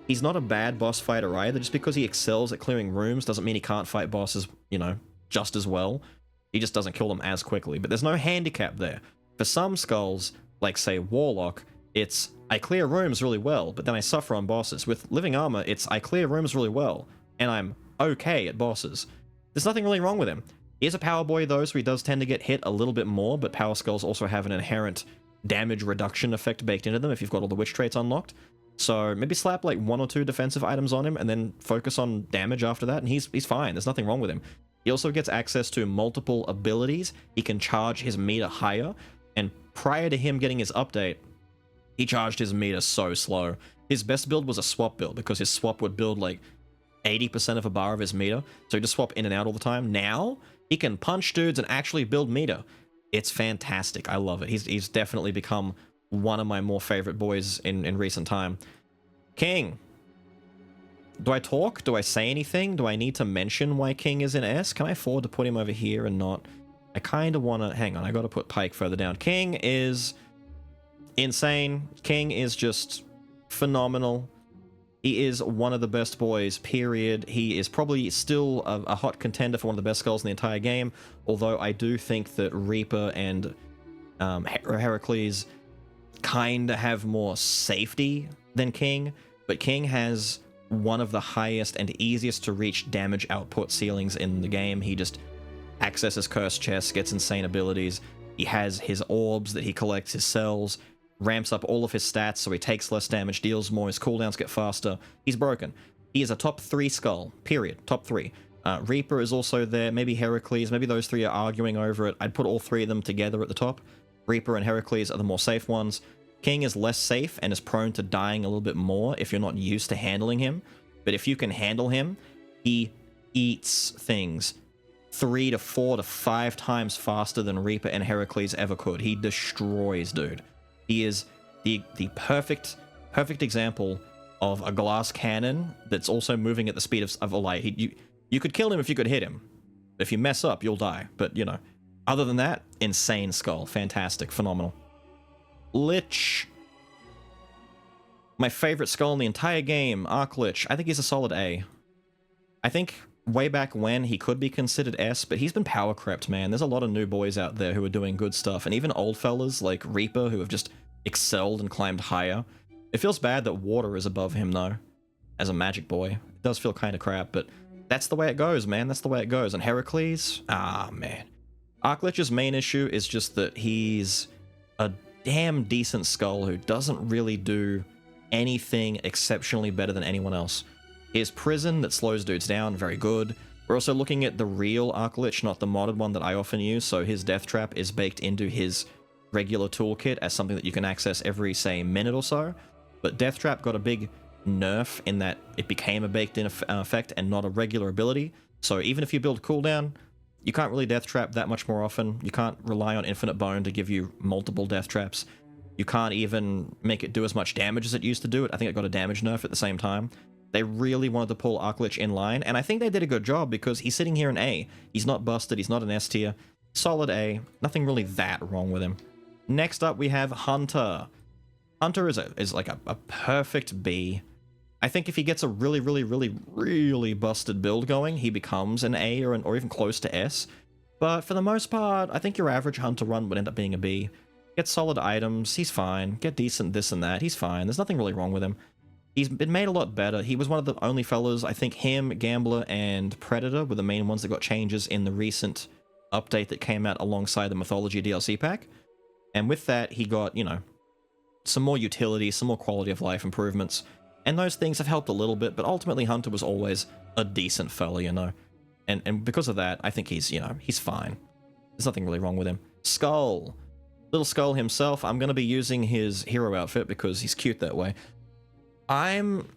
He's not a bad boss fighter either. Just because he excels at clearing rooms doesn't mean he can't fight bosses, you know, just as well. He just doesn't kill them as quickly. But there's no handicap there. For some skulls, like say Warlock, it's I clear rooms really well, but then I suffer on bosses. With Living Armour, it's I clear rooms really well, and I'm okay at bosses. There's nothing really wrong with him. He is a power boy though, so he does tend to get hit a little bit more, but power skulls also have an inherent damage reduction effect baked into them if you've got all the witch traits unlocked. So maybe slap like 1 or 2 defensive items on him and then focus on damage after that, and he's fine. There's nothing wrong with him. He also gets access to multiple abilities. He can charge his meter higher and prior to him getting his update, he charged his meter so slow. His best build was a swap build, because his swap would build like 80% of a bar of his meter, so he'd just swap in and out all the time. Now, he can punch dudes and actually build meter. It's fantastic. I love it. He's definitely become one of my more favorite boys in recent time. King. Do I talk? Do I say anything? Do I need to mention why King is in S? Can I afford to put him over here and not? I kind of want to... Hang on, I got to put Pike further down. King is insane. King is just phenomenal. He is one of the best boys, period. He is probably still a hot contender for one of the best skulls in the entire game, although I do think that Reaper and Heracles kind of have more safety than King, but King has one of the highest and easiest to reach damage output ceilings in the game. He just accesses cursed chests, gets insane abilities. He has his orbs that he collects, his cells, ramps up all of his stats so he takes less damage, deals more, his cooldowns get faster. He's broken. He is a top 3 skull, period. Top 3. Reaper is also there, maybe Heracles, maybe those 3 are arguing over it. I'd put all 3 of them together at the top. Reaper and Heracles are the more safe ones. King is less safe and is prone to dying a little bit more if you're not used to handling him. But if you can handle him, he eats things 3 to 4 to 5 times faster than Reaper and Heracles ever could. He destroys, dude. He is the perfect example of a glass cannon that's also moving at the speed of light. You could kill him if you could hit him. If you mess up, you'll die. But, you know, other than that, insane skull. Fantastic. Phenomenal. Lich. My favorite skull in the entire game, Archlich. I think he's a solid A. I think way back when he could be considered S, but he's been power crept, man. There's a lot of new boys out there who are doing good stuff, and even old fellas like Reaper who have just excelled and climbed higher. It feels bad that Water is above him, though, as a magic boy. It does feel kind of crap, but that's the way it goes, man. That's the way it goes. And Heracles? Ah, man. Archlich's main issue is just that he's a damn decent skull who doesn't really do anything exceptionally better than anyone else. His prison that slows dudes down, very good. We're also looking at the real Archlich, not the modded one that I often use, so his death trap is baked into his regular toolkit as something that you can access every, say, minute or so. But death trap got a big nerf in that it became a baked-in effect and not a regular ability. So even if you build cooldown, you can't really death trap that much more often. You can't rely on infinite bone to give you multiple death traps. You can't even make it do as much damage as it used to do it. I think it got a damage nerf at the same time. They really wanted to pull Archlich in line, and I think they did a good job because he's sitting here in A. He's not busted, he's not an S tier. Solid A. Nothing really that wrong with him. Next up, we have Hunter. Hunter is like a perfect B. I think if he gets a really busted build going, he becomes an A or even close to S. But for the most part, I think your average Hunter run would end up being a B. Get solid items, he's fine. Get decent this and that, he's fine. There's nothing really wrong with him. He's been made a lot better. He was one of the only fellas, I think him, Gambler, and Predator were the main ones that got changes in the recent update that came out alongside the Mythology DLC pack. And with that, he got, you know, some more utility, some more quality of life improvements. And those things have helped a little bit, but ultimately Hunter was always a decent fella, you know. And because of that, I think he's, you know, he's fine. There's nothing really wrong with him. Skul. Little Skul himself, I'm going to be using his hero outfit because he's cute that way. I'm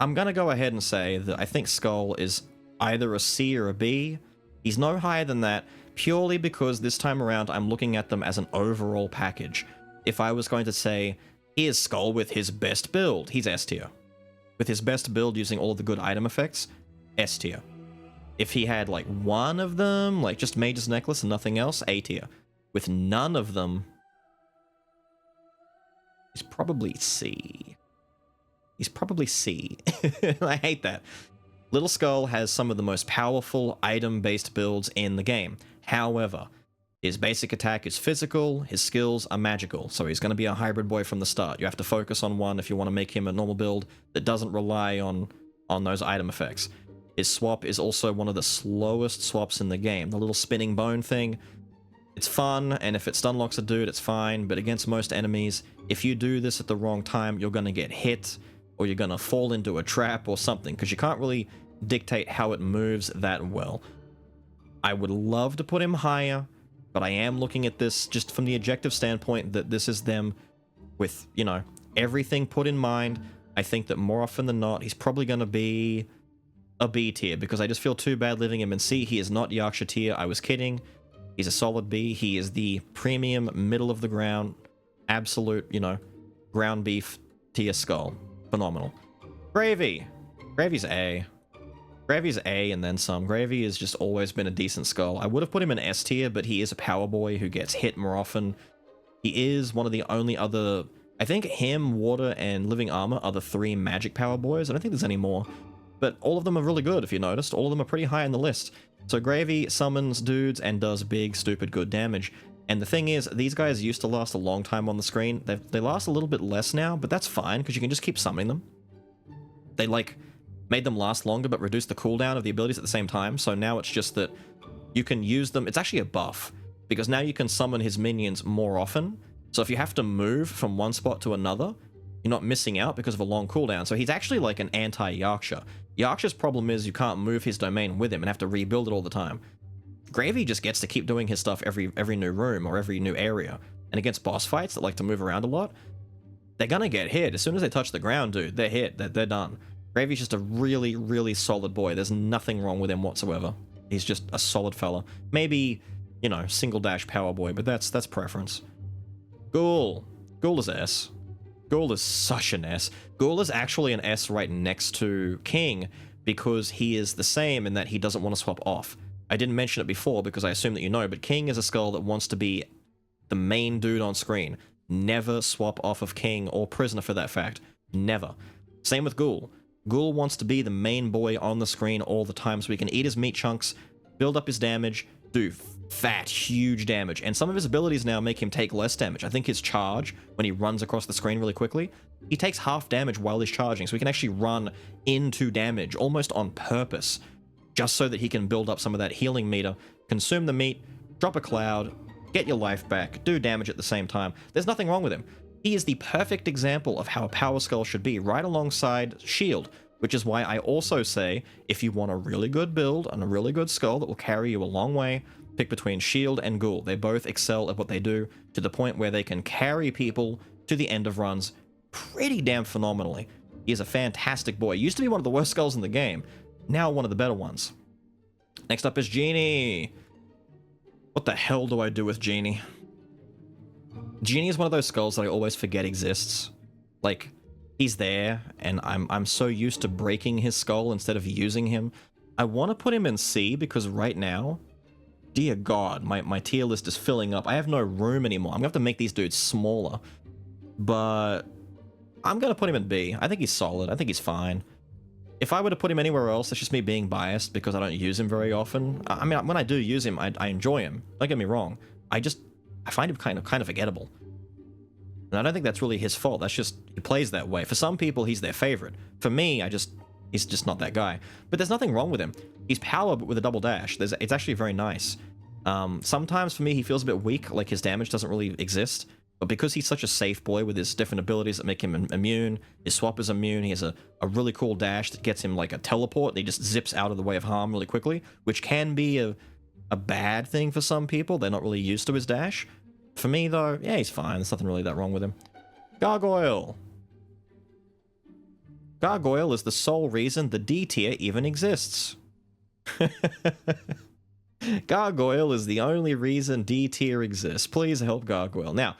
gonna go ahead and say that I think Skul is either a C or a B. He's no higher than that, purely because this time around I'm looking at them as an overall package. If I was going to say, here's Skul with his best build, he's S tier. With his best build using all of the good item effects, S tier. If he had like one of them, like just Mage's Necklace and nothing else, A tier. With none of them, he's probably C. He's probably C. I hate that. Little Skul has some of the most powerful item-based builds in the game. However, his basic attack is physical, his skills are magical, so he's going to be a hybrid boy from the start. You have to focus on one if you want to make him a normal build that doesn't rely on those item effects. His swap is also one of the slowest swaps in the game. The little spinning bone thing, it's fun, and if it stun locks a dude, it's fine, but against most enemies, if you do this at the wrong time, you're going to get hit, or you're going to fall into a trap or something, because you can't really dictate how it moves that well. I would love to put him higher, but I am looking at this just from the objective standpoint that this is them with, you know, everything put in mind. I think that more often than not, he's probably going to be a B tier, because I just feel too bad leaving him in C. He is not Yaksha tier. I was kidding. He's a solid B. He is the premium, middle of the ground, absolute, you know, ground beef tier skull. Phenomenal. Gravy. Gravy's A. Gravy's A and then some. Gravy has just always been a decent skull. I would have put him in S tier, but he is a power boy who gets hit more often. He is one of the only other... I think him, Water, and Living Armor are the 3 magic power boys. I don't think there's any more. But all of them are really good, if you noticed. All of them are pretty high on the list. So Gravy summons dudes and does big, stupid, good damage. And the thing is, these guys used to last a long time on the screen. They last a little bit less now, but that's fine, because you can just keep summoning them. They, like, made them last longer, but reduced the cooldown of the abilities at the same time. So now it's just that you can use them. It's actually a buff, because now you can summon his minions more often. So if you have to move from one spot to another, you're not missing out because of a long cooldown. So he's actually like an anti-Yaksha. Yaksha's problem is you can't move his domain with him and have to rebuild it all the time. Gravy just gets to keep doing his stuff every new room or every new area. And against boss fights that like to move around a lot, they're gonna get hit. As soon as they touch the ground, dude, they're hit. They're done. Gravy's just a really, really solid boy. There's nothing wrong with him whatsoever. He's just a solid fella. Maybe, you know, single dash power boy, but that's preference. Ghoul. Ghoul is S. Ghoul is such an S. Ghoul is actually an S right next to King, because he is the same in that he doesn't want to swap off. I didn't mention it before because I assume that you know, but King is a skull that wants to be the main dude on screen. Never swap off of King, or Prisoner for that fact. Never. Same with Ghoul. Ghoul wants to be the main boy on the screen all the time so he can eat his meat chunks, build up his damage, do fat, huge damage. And some of his abilities now make him take less damage. I think his charge, when he runs across the screen really quickly, he takes half damage while he's charging, so he can actually run into damage, almost on purpose, just so that he can build up some of that healing meter, consume the meat, drop a cloud, get your life back, do damage at the same time. There's nothing wrong with him. He is the perfect example of how a power skull should be, right alongside Shield, which is why I also say, if you want a really good build and a really good skull that will carry you a long way, pick between Shield and Ghoul. They both excel at what they do, to the point where they can carry people to the end of runs pretty damn phenomenally. He is a fantastic boy. Used to be one of the worst skulls in the game, now one of the better ones. Next up is Genie. What the hell do I do with Genie? Genie is one of those skulls that I always forget exists. Like, he's there, and I'm so used to breaking his skull instead of using him. I want to put him in C, because right now, dear God, my tier list is filling up. I have no room anymore. I'm going to have to make these dudes smaller. But I'm going to put him in B. I think he's solid. I think he's fine. If I were to put him anywhere else, it's just me being biased because I don't use him very often. I mean, when I do use him, I enjoy him. Don't get me wrong. I find him kind of forgettable. And I don't think that's really his fault. That's just, he plays that way. For some people, he's their favorite. For me, he's just not that guy. But there's nothing wrong with him. He's power, but with a double dash. It's actually very nice. Sometimes for me, he feels a bit weak, like his damage doesn't really exist. But because he's such a safe boy with his different abilities that make him immune, his swap is immune, he has a really cool dash that gets him like a teleport, and he just zips out of the way of harm really quickly, which can be a bad thing for some people. They're not really used to his dash. For me, though, yeah, he's fine. There's nothing really that wrong with him. Gargoyle. Gargoyle is the sole reason the D tier even exists. Gargoyle is the only reason D tier exists. Please help Gargoyle. Now,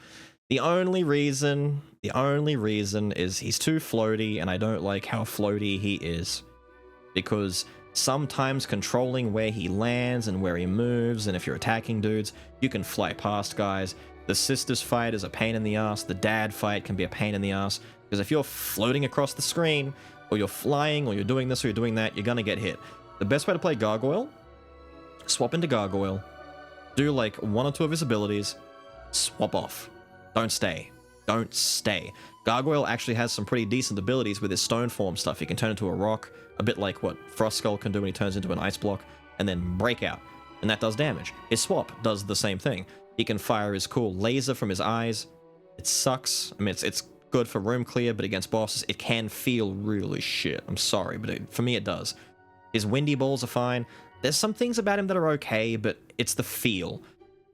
the only reason is he's too floaty, and I don't like how floaty he is. Because sometimes controlling where he lands and where he moves, and if you're attacking dudes, you can fly past guys. The sisters fight is a pain in the ass. The dad fight can be a pain in the ass. Because if you're floating across the screen, or you're flying, or you're doing this or you're doing that, you're gonna get hit. The best way to play Gargoyle, swap into Gargoyle, do like one or two of his abilities, swap off. Don't stay. Don't stay. Gargoyle actually has some pretty decent abilities with his stone form stuff. He can turn into a rock, a bit like what Frost Skull can do when he turns into an ice block, and then break out. And that does damage. His swap does the same thing. He can fire his cool laser from his eyes. It sucks. I mean, it's good for room clear, but against bosses, it can feel really shit. I'm sorry, but for me, it does. His windy balls are fine. There's some things about him that are okay, but it's the feel.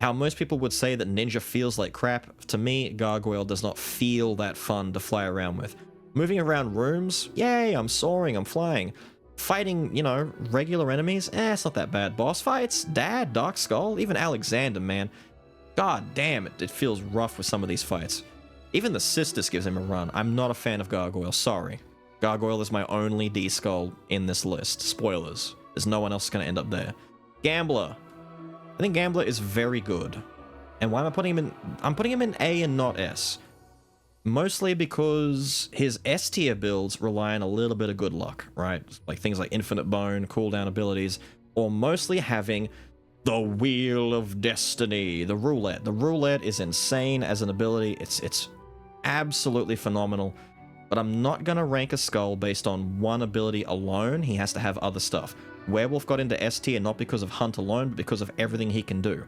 how most people would say that Ninja feels like crap, to me, Gargoyle does not feel that fun to fly around with. Moving around rooms, yay, I'm soaring, I'm flying. Fighting, you know, regular enemies, it's not that bad. Boss fights, Dad, Dark Skull, even Alexander, man. God damn, it feels rough with some of these fights. Even the Sisters gives him a run. I'm not a fan of Gargoyle, sorry. Gargoyle is my only D-Skull in this list. Spoilers. There's no one else going to end up there. Gambler. I think Gambler is very good. And why am I putting him in... I'm putting him in A and not S. Mostly because his S tier builds rely on a little bit of good luck, right? Like things like Infinite Bone, cooldown abilities, or mostly having the Wheel of Destiny, the Roulette. The Roulette is insane as an ability. It's absolutely phenomenal. But I'm not going to rank a Skull based on one ability alone. He has to have other stuff. Werewolf got into S tier not because of Hunt alone, but because of everything he can do.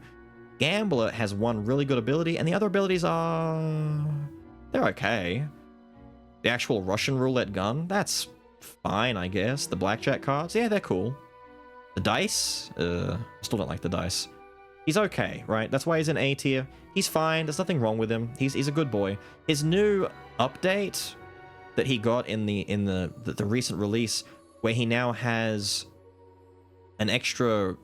Gambler has one really good ability, and the other abilities are... they're okay. The actual Russian roulette gun, that's fine, I guess. The blackjack cards, yeah, they're cool. The dice, I still don't like the dice. He's okay, right? That's why he's in A tier. He's fine, there's nothing wrong with him. He's a good boy. His new update that he got in the recent release, where he now has an extra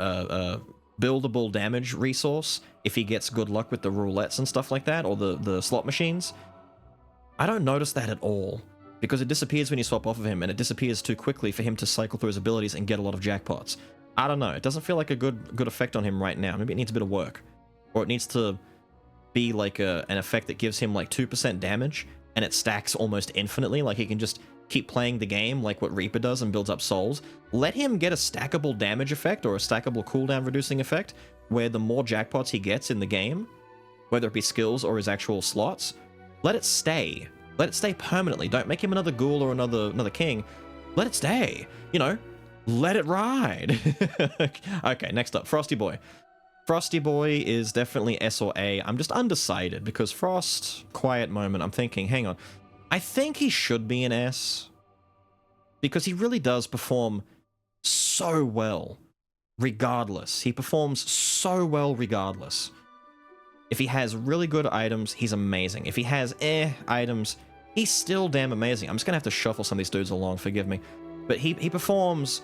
buildable damage resource if he gets good luck with the roulettes and stuff like that, or the slot machines. I don't notice that at all, because it disappears when you swap off of him, and it disappears too quickly for him to cycle through his abilities and get a lot of jackpots. I don't know, it doesn't feel like a good effect on him right now. Maybe it needs a bit of work. Or it needs to be like an effect that gives him like 2% damage, and it stacks almost infinitely, like he can just keep playing the game like what Reaper does and builds up souls. Let him get a stackable damage effect or a stackable cooldown reducing effect, where the more jackpots he gets in the game, whether it be skills or his actual slots, let it stay. Let it stay permanently. Don't make him another ghoul or another king. Let it stay. You know, let it ride. Okay, next up, Frosty Boy. Frosty Boy is definitely S or A. I'm just undecided because Frost, quiet moment, I'm thinking, hang on. I think he should be an S because he really does perform so well regardless. He performs so well regardless. If he has really good items, he's amazing. If he has items, he's still damn amazing. I'm just gonna have to shuffle some of these dudes along, forgive me. But he performs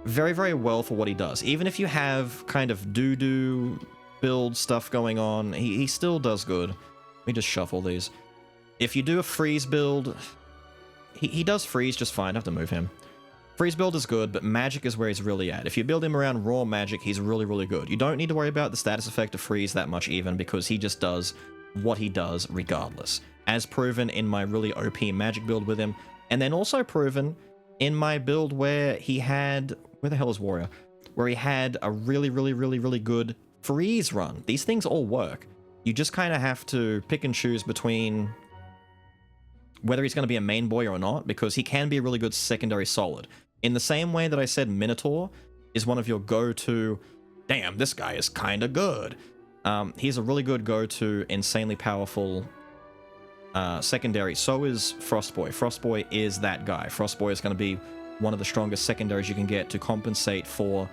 very, very well for what he does. Even if you have kind of doo-doo build stuff going on, he still does good. Let me just shuffle these. If you do a freeze build, he does freeze just fine. I have to move him. Freeze build is good, but magic is where he's really at. If you build him around raw magic, he's really, really good. You don't need to worry about the status effect of freeze that much even, because he just does what he does regardless. As proven in my really OP magic build with him, and then also proven in my build where he had... where the hell is Warrior? Where he had a really, really, really, really good freeze run. These things all work. You just kind of have to pick and choose between whether he's going to be a main boy or not, because he can be a really good secondary solid. In the same way that I said Minotaur is one of your go-to, damn, this guy is kind of good. He's a really good go-to, insanely powerful secondary. So is Frostboy. Frostboy is that guy. Frostboy is going to be one of the strongest secondaries you can get to compensate for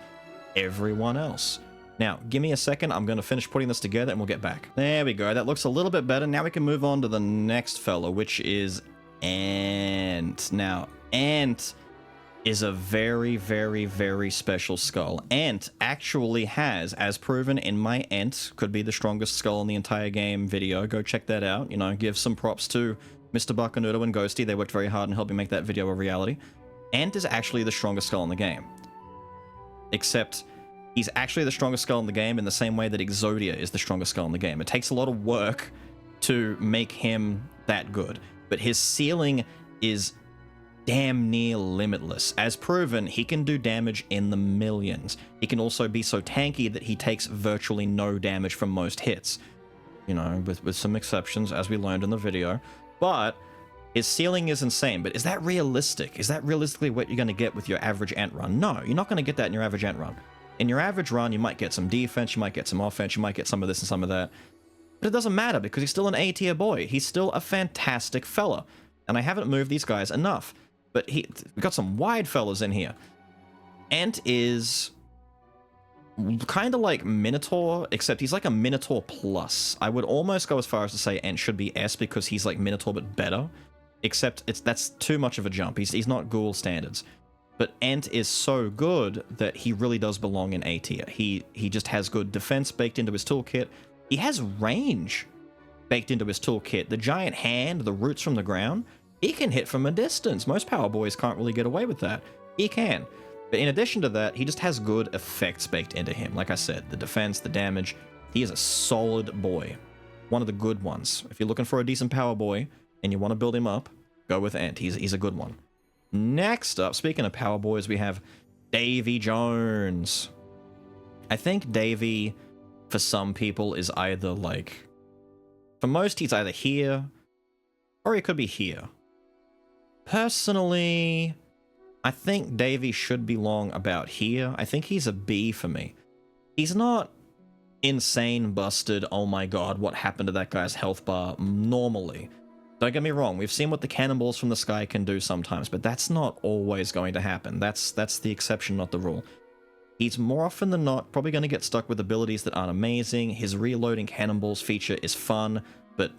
everyone else. Now, give me a second. I'm going to finish putting this together and we'll get back. There we go. That looks a little bit better. Now we can move on to the next fella, which is Ant. Now, Ant is a very, very, very special skull. Ant actually has, as proven in my Ant, could be the strongest skull in the entire game video. Go check that out. You know, give some props to Mr. Bakanuto and Ghosty. They worked very hard in helping make that video a reality. Ant is actually the strongest skull in the game. Except he's actually the strongest skull in the game in the same way that Exodia is the strongest skull in the game. It takes a lot of work to make him that good. But his ceiling is damn near limitless. As proven, he can do damage in the millions. He can also be so tanky that he takes virtually no damage from most hits. You know, with some exceptions, as we learned in the video. But his ceiling is insane. But is that realistic? Is that realistically what you're going to get with your average Ant run? No, you're not going to get that in your average Ant run. In your average run, you might get some defense, you might get some offense, you might get some of this and some of that. But it doesn't matter because he's still an A-tier boy. He's still a fantastic fella. And I haven't moved these guys enough. But we've got some wide fellas in here. Ant is kind of like Minotaur, except he's like a Minotaur plus. I would almost go as far as to say Ent should be S because he's like Minotaur but better. Except that's too much of a jump. He's not Ghoul standards. But Ent is so good that he really does belong in A tier. He just has good defense baked into his toolkit. He has range baked into his toolkit. The giant hand, the roots from the ground, he can hit from a distance. Most power boys can't really get away with that. He can. But in addition to that, he just has good effects baked into him. Like I said, the defense, the damage. He is a solid boy. One of the good ones. If you're looking for a decent power boy and you want to build him up, go with Ent. He's a good one. Next up, speaking of power boys, we have Davey Jones. I think Davey, for some people, is either like... For most, he's either here, or he could be here. Personally, I think Davey should belong about here. I think he's a B for me. He's not insane busted, oh my god, what happened to that guy's health bar normally. Don't get me wrong, we've seen what the cannonballs from the sky can do sometimes, but that's not always going to happen. That's the exception, not the rule. He's more often than not probably going to get stuck with abilities that aren't amazing. His reloading cannonballs feature is fun, but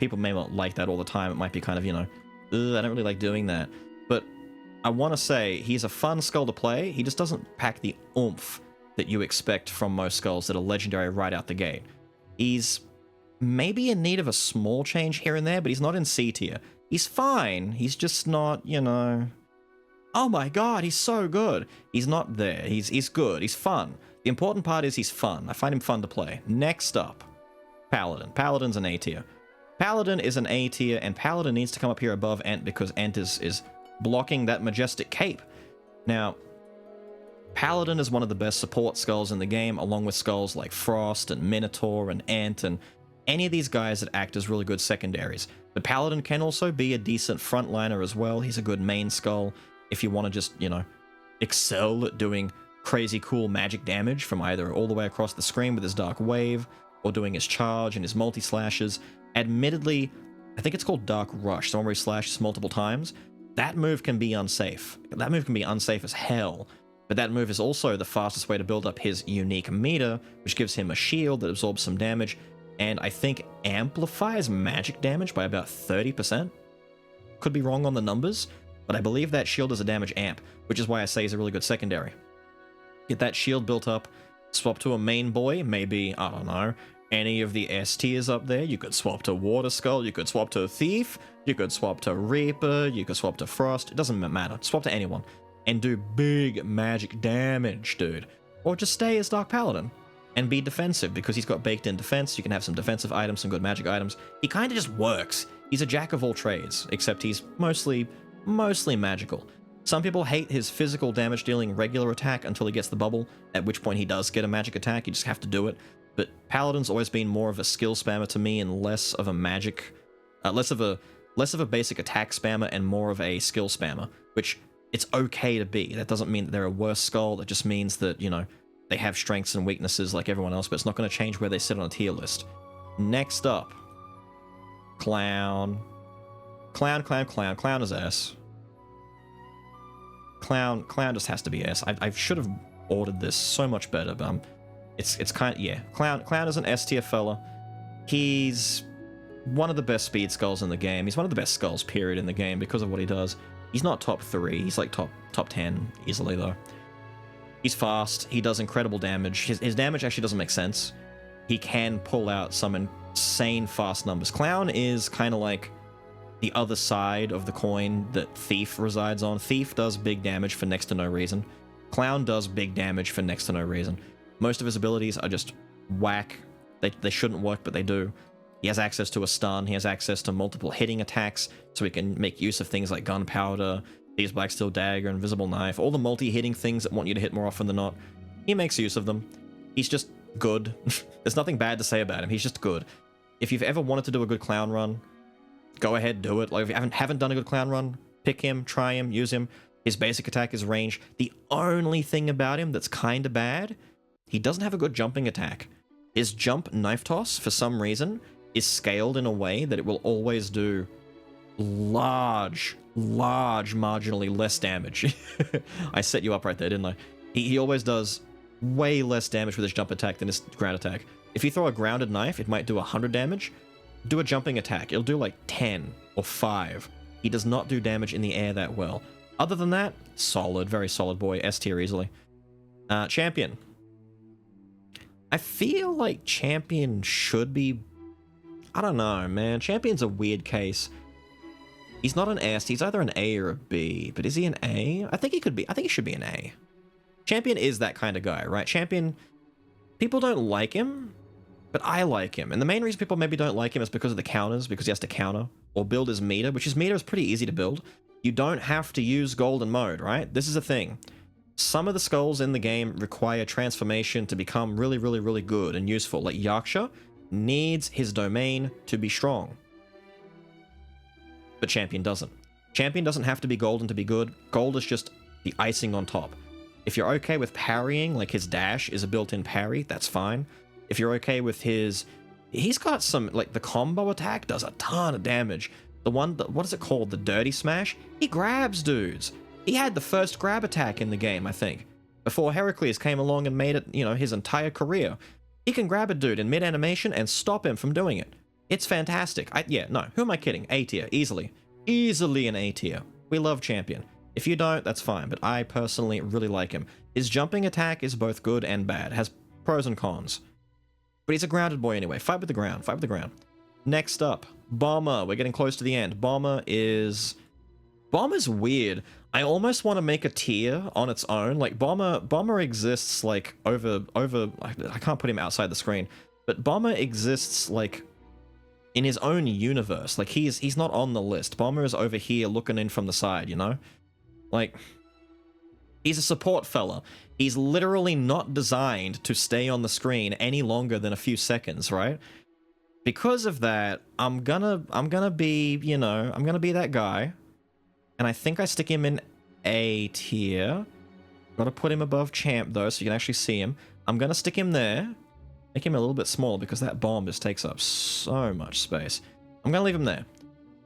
people may not like that all the time. It might be kind of, you know, I don't really like doing that. But I want to say he's a fun skull to play. He just doesn't pack the oomph that you expect from most skulls that are legendary right out the gate. He's maybe in need of a small change here and there, but he's not in C tier. He's fine. He's just not, you know... Oh my god, he's so good. He's not there. He's good. He's fun. The important part is he's fun. I find him fun to play. Next up, Paladin. Paladin's an A tier. Paladin is an A tier, and Paladin needs to come up here above Ent because Ent is blocking that majestic cape. Now, Paladin is one of the best support skulls in the game, along with skulls like Frost and Minotaur and Ent and any of these guys that act as really good secondaries. But Paladin can also be a decent frontliner as well. He's a good main skull if you want to just, you know, excel at doing crazy cool magic damage from either all the way across the screen with his Dark Wave, or doing his charge and his multi-slashes. Admittedly, I think it's called Dark Rush, the one where he slashes multiple times. That move can be unsafe. That move can be unsafe as hell. But that move is also the fastest way to build up his unique meter, which gives him a shield that absorbs some damage, and I think amplifies magic damage by about 30%. Could be wrong on the numbers, but I believe that shield is a damage amp, which is why I say he's a really good secondary. Get that shield built up, swap to a main boy, maybe, I don't know, any of the S tiers up there. You could swap to Water Skull, you could swap to Thief, you could swap to Reaper, you could swap to Frost, it doesn't matter, swap to anyone, and do big magic damage, dude. Or just stay as Dark Paladin, and be defensive, because he's got baked in defense. You can have some defensive items, some good magic items. He kind of just works. He's a jack of all trades, except he's mostly magical. Some people hate his physical damage dealing regular attack until he gets the bubble, at which point he does get a magic attack, you just have to do it. But Paladin's always been more of a skill spammer to me and less of a magic, less of a basic attack spammer and more of a skill spammer, which it's okay to be. That doesn't mean that they're a worse skull, that just means that, you know, they have strengths and weaknesses like everyone else, but it's not going to change where they sit on a tier list. Next up, Clown. Clown is S. Clown just has to be S. I should have ordered this so much better, but it's kind of, yeah. Clown is an S tier fella. He's one of the best speed skulls in the game. He's one of the best skulls, period, in the game because of what he does. He's not top 3. He's like top 10 easily, though. He's fast. He does incredible damage. His damage actually doesn't make sense. He can pull out some insane fast numbers. Clown is kind of like the other side of the coin that Thief resides on. Thief does big damage for next to no reason. Clown does big damage for next to no reason. Most of his abilities are just whack. They shouldn't work, but they do. He has access to a stun. He has access to multiple hitting attacks, so he can make use of things like Gunpowder, Thieves' Black Steel Dagger, Invisible Knife, all the multi-hitting things that want you to hit more often than not. He makes use of them. He's just good. There's nothing bad to say about him. He's just good. If you've ever wanted to do a good clown run, go ahead, do it. Like, if you haven't done a good clown run, pick him, try him, use him. His basic attack is range. The only thing about him that's kind of bad, he doesn't have a good jumping attack. His jump knife toss, for some reason, is scaled in a way that it will always do large, marginally less damage. I set you up right there, didn't I? He always does way less damage with his jump attack than his ground attack. If you throw a grounded knife, it might do 100 damage. Do a jumping attack, it'll do like 10 or 5. He does not do damage in the air that well. Other than that, solid, very solid boy, S tier easily. Champion. I feel like Champion should be... I don't know, man. Champion's a weird case. He's not an S, he's either an A or a B, but is he an A? I think he could be, I think he should be an A. Champion is that kind of guy, right? Champion, people don't like him, but I like him. And the main reason people maybe don't like him is because of the counters, because he has to counter, or build his meter, which his meter is pretty easy to build. You don't have to use golden mode, right? This is a thing. Some of the skulls in the game require transformation to become really, really, really good and useful. Like Yaksha needs his domain to be strong. But Champion doesn't. Champion doesn't have to be golden to be good. Gold is just the icing on top. If you're okay with parrying, like his dash is a built-in parry, that's fine. If you're okay with his... He's got some, like the combo attack does a ton of damage. The one, what is it called? The Dirty Smash? He grabs dudes. He had the first grab attack in the game, I think. Before Heracles came along and made it, you know, his entire career. He can grab a dude in mid-animation and stop him from doing it. It's fantastic. Yeah, no, who am I kidding? A tier, easily. Easily an A tier. We love Champion. If you don't, that's fine, but I personally really like him. His jumping attack is both good and bad, has pros and cons. But he's a grounded boy anyway. Fight with the ground, fight with the ground. Next up, Bomber. We're getting close to the end. Bomber's weird. I almost want to make a tier on its own. Like Bomber exists like over I can't put him outside the screen, but Bomber exists like in his own universe. Like he's not on the list. Bomber is over here looking in from the side, you know? Like, he's a support fella. He's literally not designed to stay on the screen any longer than a few seconds, right? Because of that, I'm gonna be, you know, I'm gonna be that guy. And I think I stick him in A tier. Gotta put him above Champ though, so you can actually see him. I'm gonna stick him there. Make him a little bit small because that bomb just takes up so much space. I'm gonna leave him there.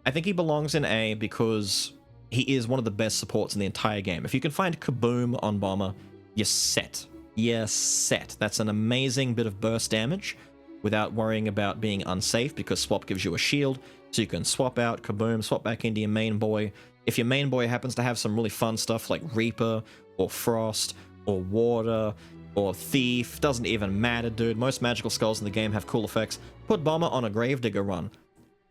I think he belongs in A because he is one of the best supports in the entire game. If you can find Kaboom on Bomber, you're set. You're set. That's an amazing bit of burst damage without worrying about being unsafe because swap gives you a shield, so you can swap out Kaboom, swap back into your main boy. If your main boy happens to have some really fun stuff like Reaper, or Frost, or Water, or Thief, doesn't even matter, dude. Most magical skulls in the game have cool effects. Put Bomber on a Gravedigger run.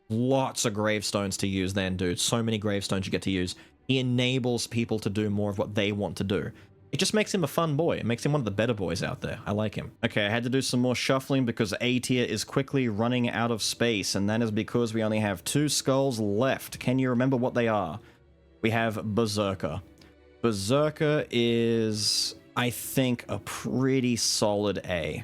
Lots of gravestones to use then, dude. So many gravestones you get to use. He enables people to do more of what they want to do. It just makes him a fun boy. It makes him one of the better boys out there. I like him. Okay, I had to do some more shuffling because A tier is quickly running out of space, and that is because we only have 2 skulls left. Can you remember what they are? We have Berserker. Berserker is, I think, a pretty solid A.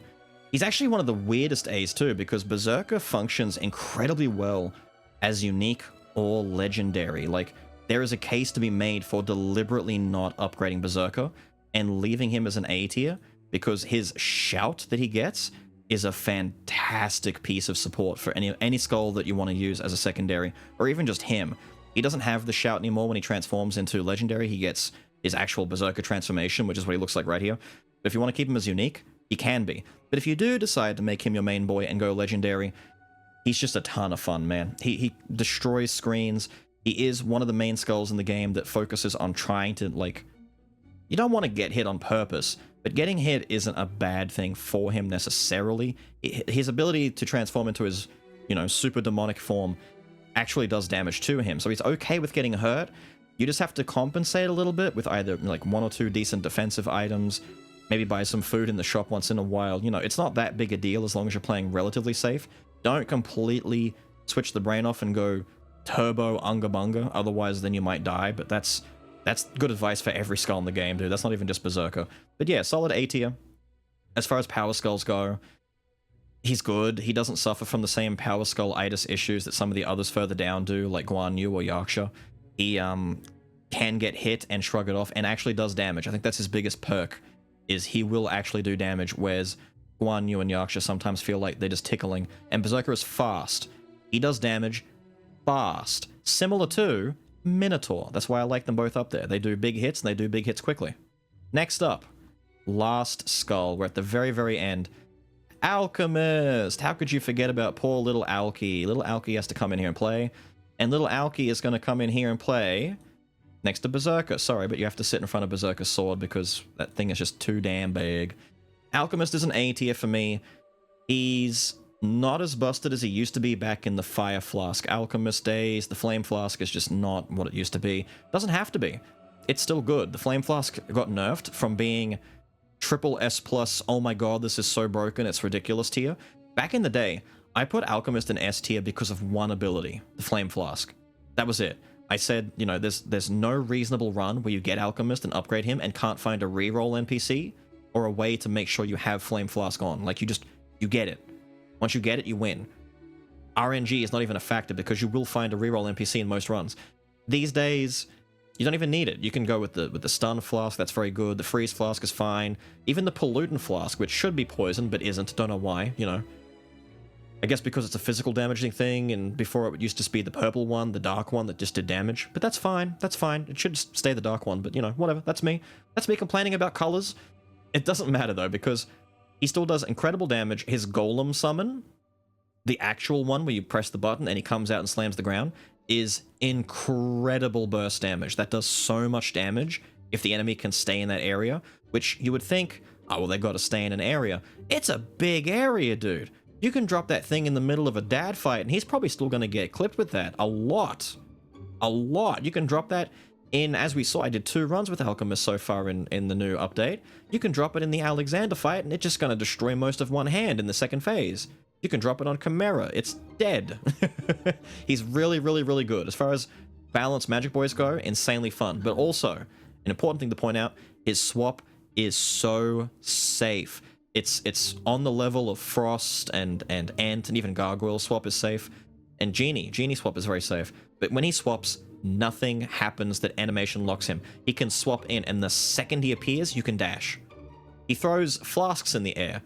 He's actually one of the weirdest A's too, because Berserker functions incredibly well as unique or legendary. Like, there is a case to be made for deliberately not upgrading Berserker and leaving him as an A tier, because his shout that he gets is a fantastic piece of support for any skull that you want to use as a secondary, or even just him. He doesn't have the shout anymore when he transforms into legendary. He gets his actual Berserker transformation, which is what he looks like right here. But if you want to keep him as unique, he can be. But if you do decide to make him your main boy and go legendary, he's just a ton of fun, man. He destroys screens. He is one of the main skulls in the game that focuses on trying to, like... You don't want to get hit on purpose, but getting hit isn't a bad thing for him necessarily. His ability to transform into his, you know, super demonic form actually does damage to him. So he's okay with getting hurt. You just have to compensate a little bit with either, like, 1 or 2 decent defensive items, maybe buy some food in the shop once in a while. You know, it's not that big a deal as long as you're playing relatively safe. Don't completely switch the brain off and go turbo unga bunga, otherwise then you might die, but that's good advice for every skull in the game, dude. That's not even just Berserker. But yeah, solid A tier. As far as power skulls go, he's good. He doesn't suffer from the same power skull-itis issues that some of the others further down do, like Guan Yu or Yaksha. He can get hit and shrug it off and actually does damage. I think that's his biggest perk, is he will actually do damage, whereas Guan Yu and Yaksha sometimes feel like they're just tickling. And Berserker is fast. He does damage fast. Similar to Minotaur. That's why I like them both up there. They do big hits and they do big hits quickly. Next up, last skull. We're at the very, very end. Alchemist! How could you forget about poor little Alky? Little Alky has to come in here and play. And little Alky is going to come in here and play next to Berserker. Sorry, but you have to sit in front of Berserker's sword because that thing is just too damn big. Alchemist is an A tier for me. He's not as busted as he used to be back in the Fire Flask Alchemist days. The Flame Flask is just not what it used to be. Doesn't have to be. It's still good. The Flame Flask got nerfed from being triple S plus, oh my god, this is so broken, it's ridiculous tier. Back in the day, I put Alchemist in S tier because of one ability, the Flame Flask. That was it. I said, you know, there's no reasonable run where you get Alchemist and upgrade him and can't find a reroll NPC or a way to make sure you have Flame Flask on. Like, you get it. Once you get it, you win. RNG is not even a factor because you will find a reroll NPC in most runs. These days, you don't even need it. You can go with the Stun Flask, that's very good. The Freeze Flask is fine. Even the Pollutant Flask, which should be poison, but isn't. Don't know why, you know. I guess because it's a physical damaging thing, and before it used to be the purple one, the dark one that just did damage. But that's fine, that's fine. It should stay the dark one, but you know, whatever, that's me. That's me complaining about colors. It doesn't matter though, because he still does incredible damage. His Golem summon, the actual one where you press the button and he comes out and slams the ground, is incredible burst damage. That does so much damage if the enemy can stay in that area, which you would think, oh, well, they got to stay in an area. It's a big area, dude. You can drop that thing in the middle of a dad fight, and he's probably still going to get clipped with that. A lot. A lot. You can drop that in, as we saw, I did 2 runs with Alchemist so far in the new update. You can drop it in the Alexander fight, and it's just going to destroy most of one hand in the second phase. You can drop it on Chimera. It's dead. He's really, really, really good. As far as balanced Magic Boys go, insanely fun. But also, an important thing to point out, his swap is so safe. It's on the level of Frost and Ant, and even Gargoyle swap is safe. And Genie swap is very safe. But when he swaps, nothing happens that animation locks him. He can swap in, and the second he appears, you can dash. He throws flasks in the air,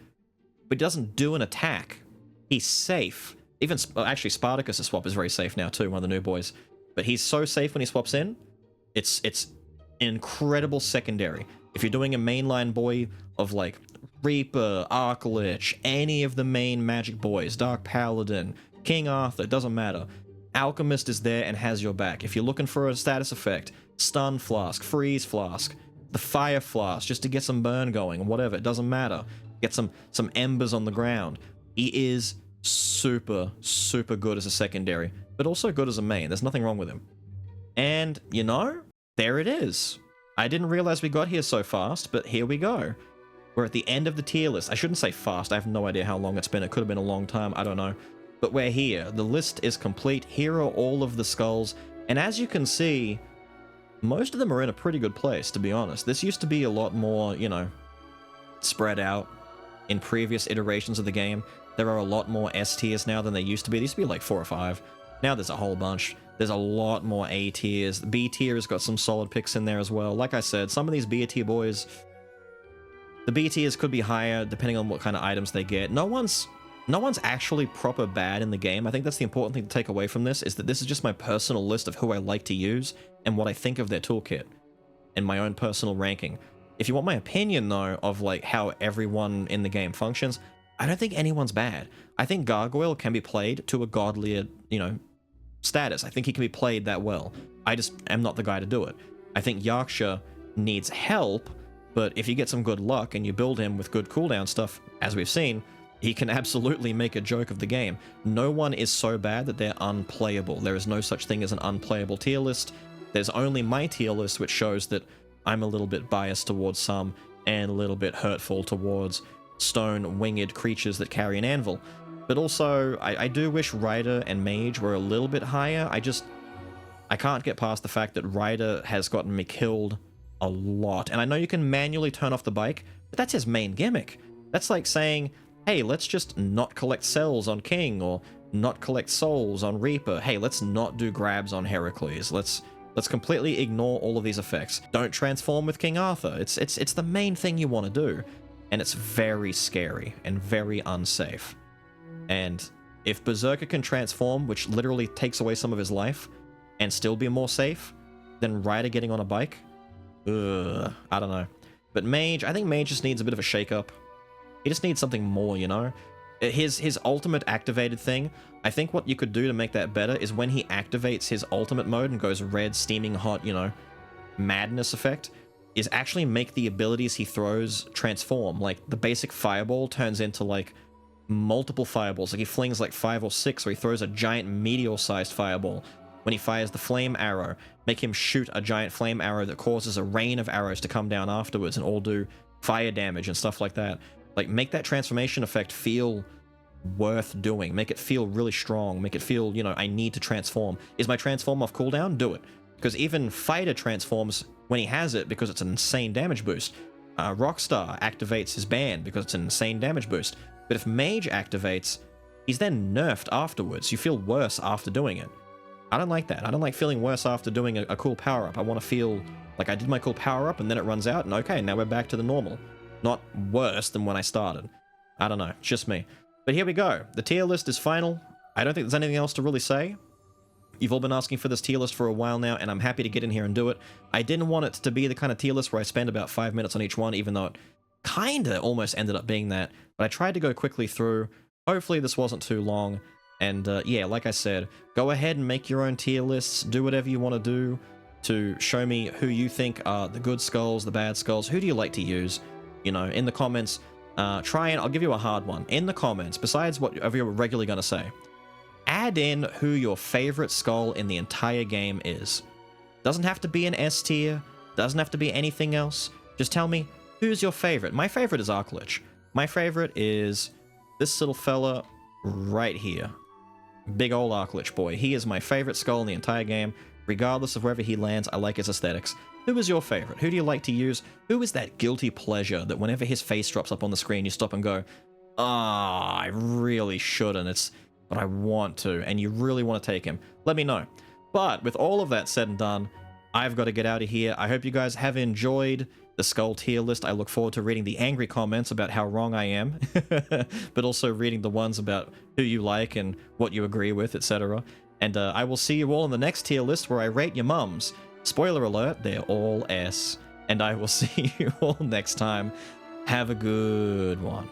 but he doesn't do an attack. He's safe. Even, actually, Spartacus' swap is very safe now too, one of the new boys. But he's so safe when he swaps in, it's an incredible secondary. If you're doing a mainline boy of like Reaper, Archlich, any of the main magic boys, Dark Paladin, King Arthur, doesn't matter. Alchemist is there and has your back. If you're looking for a status effect, Stun Flask, Freeze Flask, the Fire Flask, just to get some burn going, whatever, it doesn't matter. Get some embers on the ground. He is super, super good as a secondary, but also good as a main. There's nothing wrong with him. And, you know, there it is. I didn't realize we got here so fast, but here we go. We're at the end of the tier list. I shouldn't say fast. I have no idea how long it's been. It could have been a long time. I don't know. But we're here. The list is complete. Here are all of the skulls. And as you can see, most of them are in a pretty good place, to be honest. This used to be a lot more, you know, spread out in previous iterations of the game. There are a lot more S tiers now than there used to be. There used to be like 4 or 5. Now there's a whole bunch. There's a lot more A tiers. The B tier has got some solid picks in there as well. Like I said, some of these B tier boys, the B tiers could be higher depending on what kind of items they get. No one's actually proper bad in the game. I think that's the important thing to take away from this, is that this is just my personal list of who I like to use and what I think of their toolkit and my own personal ranking. If you want my opinion, though, of like how everyone in the game functions, I don't think anyone's bad. I think Gargoyle can be played to a godlier, you know, status. I think he can be played that well. I just am not the guy to do it. I think Yaksha needs help, but if you get some good luck and you build him with good cooldown stuff, as we've seen, he can absolutely make a joke of the game. No one is so bad that they're unplayable. There is no such thing as an unplayable tier list. There's only my tier list, which shows that I'm a little bit biased towards some and a little bit hurtful towards stone winged creatures that carry an anvil. But also, I do wish Rider and Mage were a little bit higher. I can't get past the fact that Rider has gotten me killed a lot. And I know you can manually turn off the bike, but that's his main gimmick. That's like saying, hey, let's just not collect cells on King, or not collect souls on Reaper. Hey, let's not do grabs on Heracles. Let's completely ignore all of these effects. Don't transform with King Arthur. It's the main thing you want to do. And it's very scary and very unsafe. And if Berserker can transform, which literally takes away some of his life, and still be more safe than Rider getting on a bike, I don't know. But Mage, I think Mage just needs a bit of a shake-up. He just needs something more, you know? His ultimate activated thing, I think what you could do to make that better is when he activates his ultimate mode and goes red, steaming hot, you know, madness effect, is actually make the abilities he throws transform. Like, the basic fireball turns into, like, multiple fireballs. Like, he flings, like, 5 or 6, or he throws a giant meteor-sized fireball. When he fires the flame arrow, make him shoot a giant flame arrow that causes a rain of arrows to come down afterwards and all do fire damage and stuff like that. Like, make that transformation effect feel worth doing. Make it feel really strong. Make it feel, you know, I need to transform. Is my transform off cooldown? Do it. Because even Fighter transforms when he has it because it's an insane damage boost. Rockstar activates his band because it's an insane damage boost. But if Mage activates, he's then nerfed afterwards. You feel worse after doing it. I don't like that. I don't like feeling worse after doing a cool power-up. I want to feel like I did my cool power-up and then it runs out and okay, now we're back to the normal. Not worse than when I started. I don't know, it's just me. But here we go. The tier list is final. I don't think there's anything else to really say. You've all been asking for this tier list for a while now, and I'm happy to get in here and do it. I didn't want it to be the kind of tier list where I spend about 5 minutes on each one, even though it kinda almost ended up being that. But I tried to go quickly through. Hopefully this wasn't too long. And yeah, like I said, go ahead and make your own tier lists. Do whatever you want to do to show me who you think are the good skulls, the bad skulls. Who do you like to use? You know, in the comments, try and, I'll give you a hard one. In the comments, besides whatever you're regularly going to say, add in who your favorite skull in the entire game is. Doesn't have to be an S tier, doesn't have to be anything else. Just tell me, who's your favorite? My favorite is Archlich. My favorite is this little fella right here. Big old Archlich boy. He is my favorite skull in the entire game. Regardless of wherever he lands, I like his aesthetics. Who is your favorite? Who do you like to use? Who is that guilty pleasure that whenever his face drops up on the screen, you stop and go, ah, I really shouldn't, but I want to, and you really want to take him? Let me know. But with all of that said and done, I've got to get out of here. I hope you guys have enjoyed the skull tier list. I look forward to reading the angry comments about how wrong I am, but also reading the ones about who you like and what you agree with, etc. And I will see you all in the next tier list where I rate your mums. Spoiler alert, they're all S. And I will see you all next time. Have a good one.